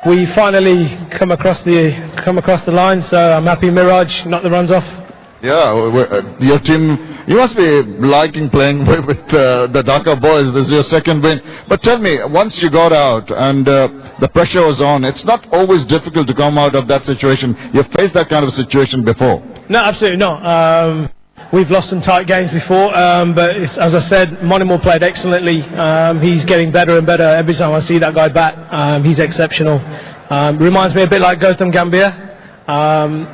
We finally come across the line, so I'm happy Miraj knocked the runs off. Yeah, your team, you must be liking playing with the Dhaka boys. This is your second win. But tell me, once you got out and the pressure was on, it's not always difficult to come out of that situation. You've faced that kind of situation before. No, absolutely not. We've lost some tight games before, but as I said, Mominul played excellently. He's getting better and better every time I see that guy bat. He's exceptional. Reminds me a bit like Gautam Gambhir.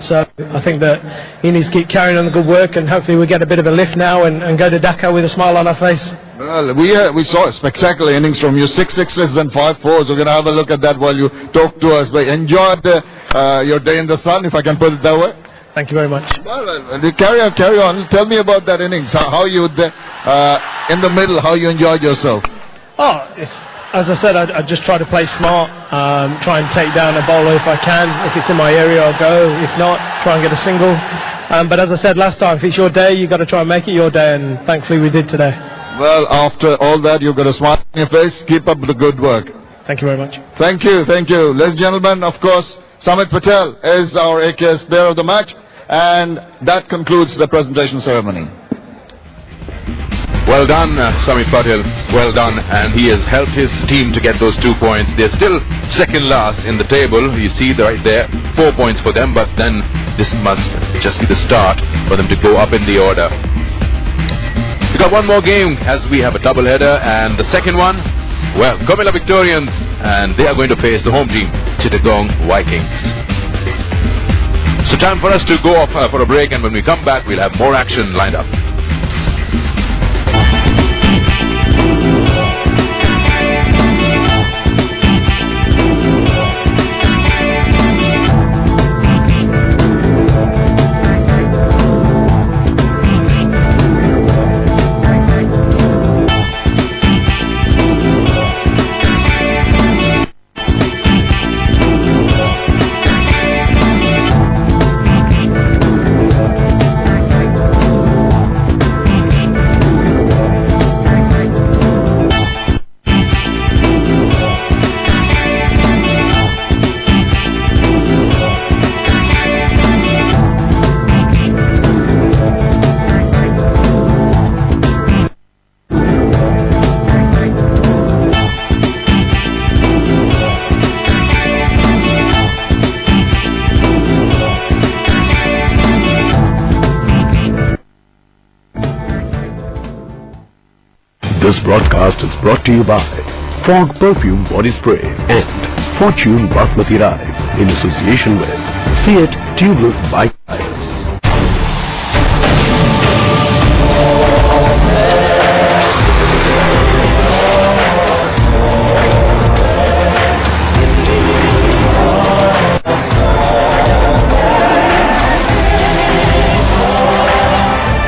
So I think that he needs to keep carrying on the good work, and hopefully we get a bit of a lift now and go to Dhaka with a smile on our face. Well, we saw a spectacular innings from you, 6 sixes and 5 fours. We're going to have a look at that while you talk to us. But enjoy your day in the sun, if I can put it that way. Thank you very much. Well, carry on. Tell me about that innings. How you in the middle, how you enjoyed yourself. As I said, I just try to play smart, try and take down a bowler if I can. If it's in my area, I'll go. If not, try and get a single. But as I said last time, if it's your day, you've got to try and make it your day, and thankfully we did today. Well, after all that, you've got a smile on your face. Keep up the good work. Thank you very much. Thank you, thank you. Ladies and gentlemen, of course, Samit Patel is our AKS player of the match, and that concludes the presentation ceremony. Well done, Samit Patel. Well done, and he has helped his team to get those 2 points. They're still second last in the table. You see right there, 4 points for them, but then this must just be the start for them to go up in the order. We got one more game as we have a double header, and the second one, well, Comilla Victorians, and they are going to face the home team, Chittagong Vikings. So time for us to go off for a break, and when we come back, we'll have more action lined up. This broadcast is brought to you by Fog Perfume Body Spray and Fortune Basmati Rice in association with Fiat Tubeless Bike Tires.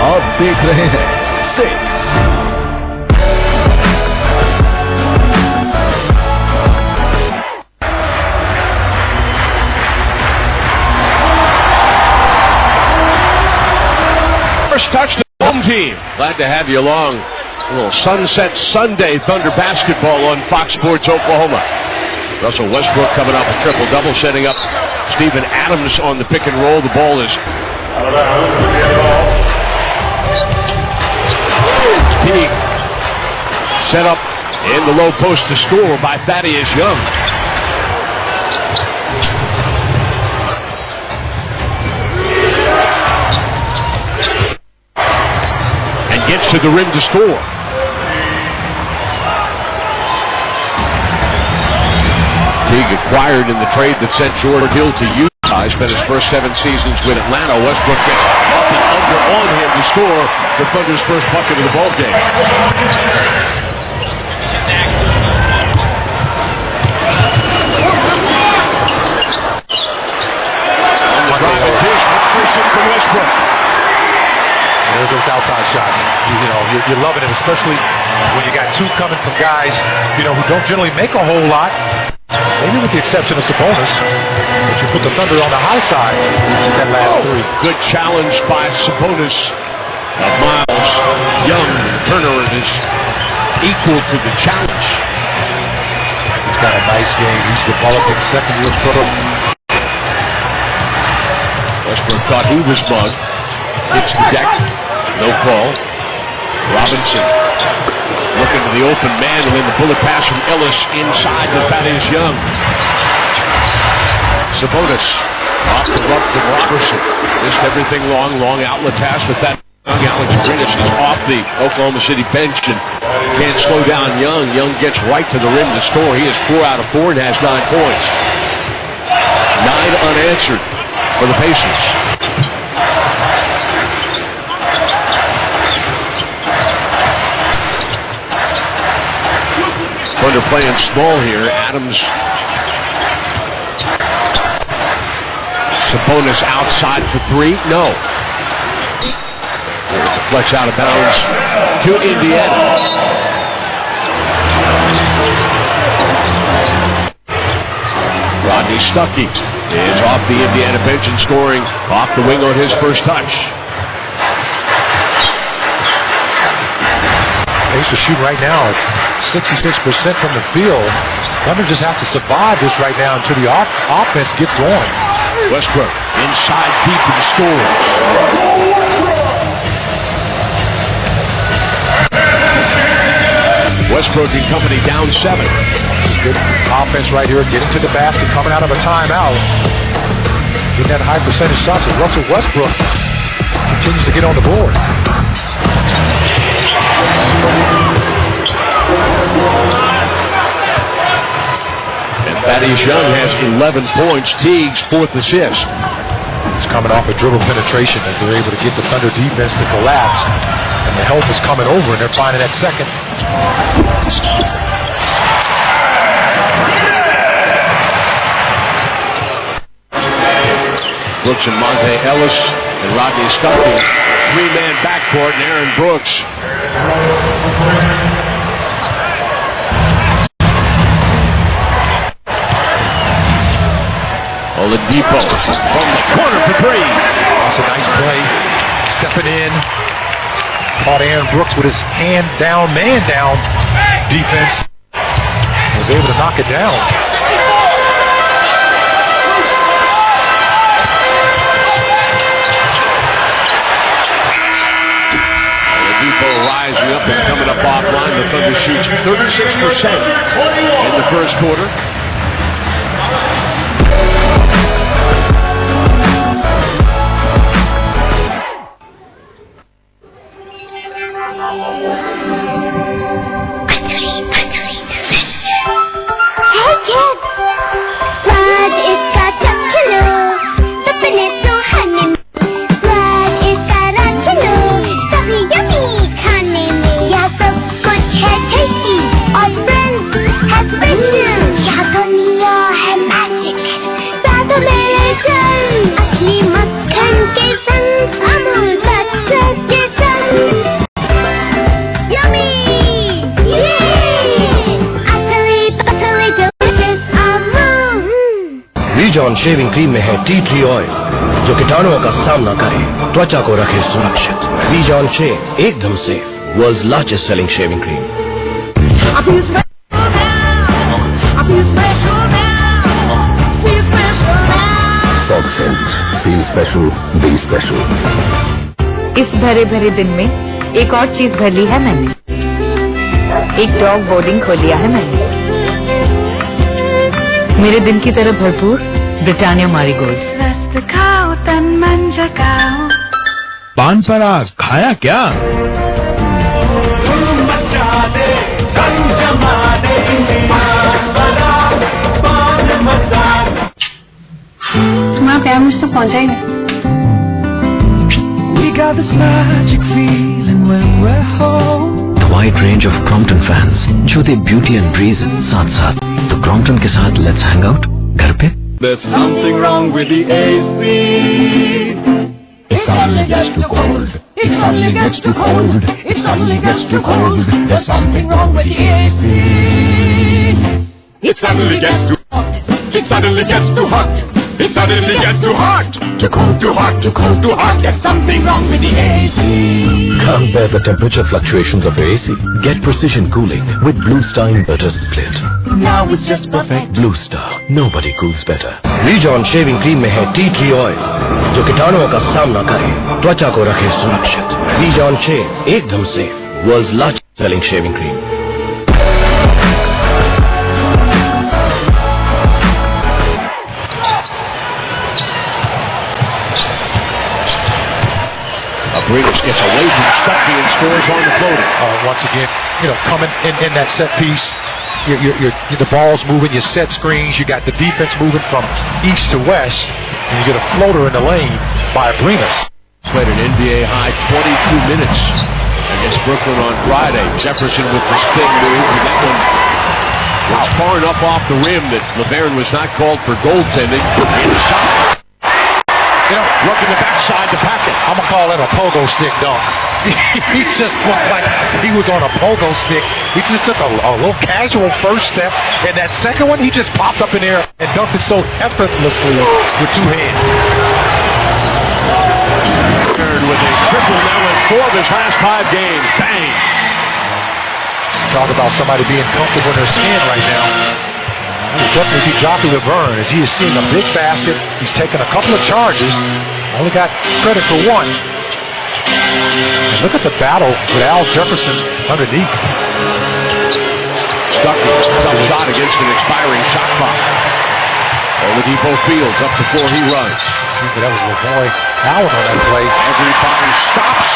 आप देख रहे हैं 6 First touch to the home team. Glad to have you along. A little Sunset Sunday Thunder basketball on Fox Sports Oklahoma. Russell Westbrook coming off a triple-double, setting up Steven Adams on the pick and roll. The ball is Teague set up in the low post to score by Thaddeus Young. Gets to the rim to score. Teague acquired in the trade that sent Jordan Hill to Utah. He spent his first 7 seasons with Atlanta. Westbrook gets up and under on him to score the Thunder's first bucket of the ball game. On the driving dish, McPherson for Westbrook. There's those outside shots. You're loving it, especially when you got 2 coming from guys, who don't generally make a whole lot. Maybe with the exception of Sabonis. But you put the Thunder on the high side that last 3. Good challenge by Sabonis. Miles Young, Turner is equal to the challenge. He's got a nice game. He's developing second-year pro. Westbrook thought he was mugged. Hits the deck. No call. Robinson looking to the open man, and then the bullet pass from Ellis inside to Thaddeus Young. Sabonis off the run from Robertson. Missed everything long outlet pass, but that Young, Alex Greenwich is off the Oklahoma City bench and can't slow down Young. Young gets right to the rim to score. He is 4 out of 4 and has 9 points. 9 unanswered for the Pacers. Thunder playing small here. Adams. Sabonis outside for 3. No. Deflects out of bounds to Indiana. Rodney Stuckey is off the Indiana bench and scoring off the wing on his first touch. He Pacers shooting right now at 66% from the field. Thunder just have to survive this right now until the offense gets going. Westbrook inside deep and scores. Westbrook and company down 7. Good offense right here, getting to the basket, coming out of a timeout. Getting that high percentage shots as Russell Westbrook continues to get on the board. And Thaddeus Young has 11 points. Teague's 4th assist. It's coming off a dribble penetration as they're able to get the Thunder defense to collapse. And the help is coming over, and they're finding that second. Brooks and Monte Ellis and Rodney Stuckey. 3-man backcourt and Aaron Brooks. Oladipo from the corner for 3. That's a nice play. Stepping in. Caught Aaron Brooks with his hand down, man down defense. Was able to knock it down. Rising up and coming up offline. The Thunder shoots 36% in the first quarter. Hey kids! Raj iska chaklo, sapne suhane mein. Raj iska raklo, sabhi yummy khane mein. Yahan sab kuch hai tasty, aur friends hai special. Yahan duniya hai magic, sath mere chal. Asli makhan ke sang, amul butter ke sang. Yummy! Reason shaving cream में है tea tree oil जो कीटाणुओं का सामना करे, त्वचा को रखे सुरक्षित। रीजॉन शेव एकदम safe, world's largest selling shaving cream. Fog scent. Feel special. Be special. इस भरे भरे दिन में एक और चीज भर ली है मैंने। एक डॉग बोर्डिंग खोल लिया है मैंने। मेरे दिन की तरह भरपूर ब्रिटानिया मैरीगोल्ड। रस खाओ तन मन जगाओ। पान पराग खाया क्या? तुम्हारा प्यार मुझ तक पहुंचा ही नहीं। We got this magic feeling when we're home. The wide range of Crompton fans जो दे beauty and breeze साथ साथ, तो Crompton के साथ let's hang out घर पे। There's something wrong with the AC. It suddenly gets too cold. It suddenly gets too cold. It suddenly gets too cold. There's something wrong with the AC. It suddenly gets too hot. It suddenly gets too hot. It suddenly gets too hot. Too cold, too hot, too cold, too hot. There's something wrong with the AC. Can't bear the temperature fluctuations of your AC? Get precision cooling with Blue Star inverter split. Now it's just perfect. Blue Star, nobody cools better. Reason shaving cream में है tea tree oil जो कीटाणुओं का सामना करे, त्वचा को रखे सुरक्षित। रीजॉन शेव एकदम safe, world's largest selling shaving cream. Abrines gets away from Stuckey and scores on the floater. Once again, coming in that set piece, the ball's moving, your set screens, you got the defense moving from east to west, and you get a floater in the lane by Abrines. Played an NBA high 22 minutes against Brooklyn on Friday. Jefferson with the spin move, and that one was far enough off the rim that LeBaron was not called for goaltending. Inside. Working the backside to pack it. I'm going to call that a pogo stick dunk. He just looked like he was on a pogo stick. He just took a little casual first step, and that second one, he just popped up in there and dunked it so effortlessly with 2 hands. With a triple now in 4 of his last 5 games. Bang! talk about somebody being comfortable in their skin right now. You definitely see Jockey Laverne as he is seeing a big basket. He's taken a couple of charges. Only got credit for one. And look at the battle with Al Jefferson underneath. Stucky, tough shot against an expiring shot clock. Oladipo Fields up before he runs. See, that was LeVoy Allen on that play. Everybody stops.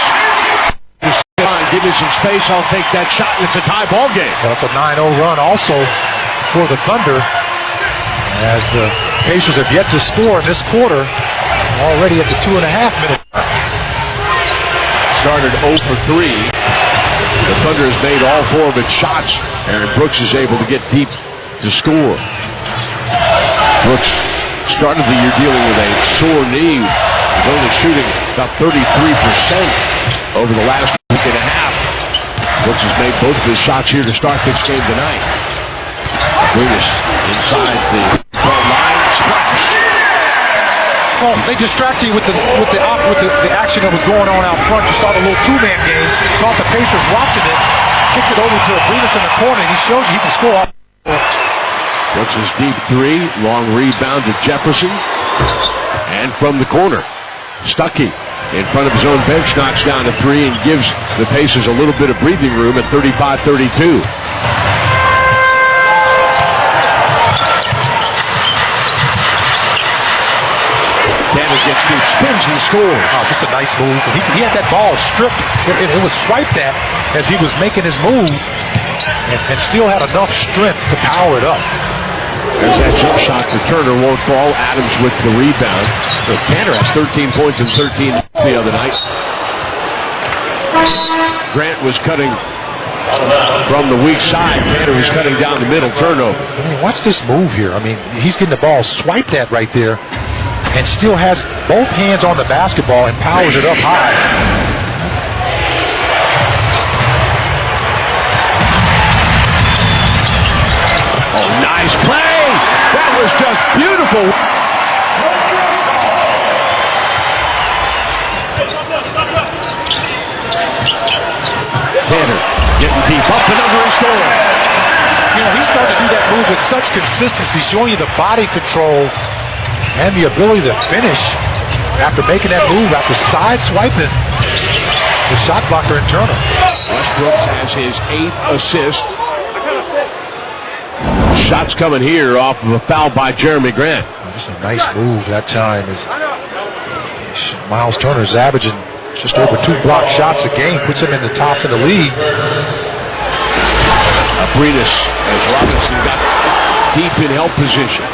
Give me some space, I'll take that shot, and it's a tie ball game. Well, it's a 9-0 run also for the Thunder, as the Pacers have yet to score in this quarter, already at the 2.5-minute mark. Started 0 for 3. The Thunder has made all 4 of its shots. Aaron Brooks is able to get deep to score. Brooks started the year dealing with a sore knee. He's only shooting about 33% over the last week and a half. Brooks has made both of his shots here to start this game tonight. Greatest inside the front line. Splash. Well, they distracted you with the action that was going on out front. You saw the little two-man game. Thought the Pacers watching it. Kicked it over to Abrinas in the corner. He showed you he can score. Brooks' deep 3. Long rebound to Jefferson. And from the corner, Stucky in front of his own bench knocks down a 3 and gives the Pacers a little bit of breathing room at 35-32. Cannon gets deep, spins and scores. Oh, just a nice move. He had that ball stripped. It was swiped at as he was making his move and still had enough strength to power it up. There's that jump shot for Turner, won't fall. Adams with the rebound. So Tanner has 13 points and 13 the other night. Grant was cutting from the weak side. Tanner was cutting down the middle. Turnover. I mean, watch this move here. I mean, he's getting the ball swiped at right there and still has both hands on the basketball and powers it up high. Oh, nice play! That was just beautiful! Tanner getting deep, up and under and scoring. You know, he's starting to do that move with such consistency, showing you the body control and the ability to finish after making that move, after side-swiping the shot blocker in Turner. Westbrook has his 8th assist. Shots coming here off of a foul by Jeremy Grant. Just a nice move that time. Miles Turner's averaging just over 2 blocked shots a game, puts him in the tops of the league. Abrinas as Robinson got deep in help position.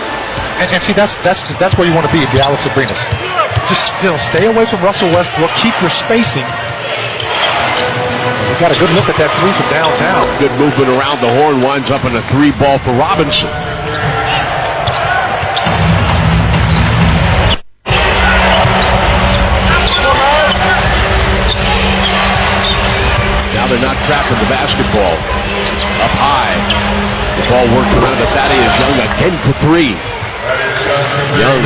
And see, that's where you want to be if you're Alex Abrinas. Just stay away from Russell Westbrook, keep your spacing. You got a good look at that 3 from downtown. Good movement around the horn, winds up in a 3 ball for Robinson. Now they're not trapping the basketball. Up high. The ball worked around to Thaddeus Young again for 3. Young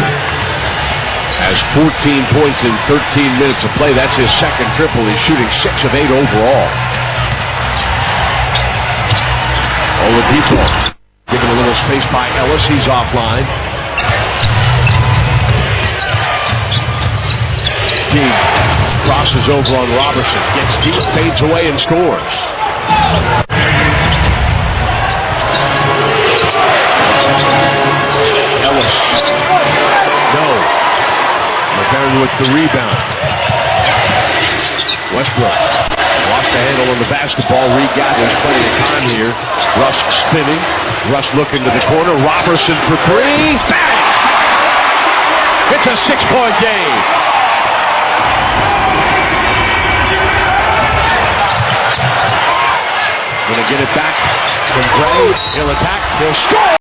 has 14 points in 13 minutes of play. That's his second triple. He's shooting 6 of 8 overall. Oladipo given a little space by Ellis. He's offline. Teague crosses over on Robertson. Gets deep, fades away, and scores. Ellis. No. McCarron with the rebound. Westbrook lost the handle on the basketball. Regathers plenty of time here. Russ spinning. Russ looking to the corner. Robertson for 3. Bang! It's a 6-point game. Gonna get it back from Gray. He'll attack. He'll score.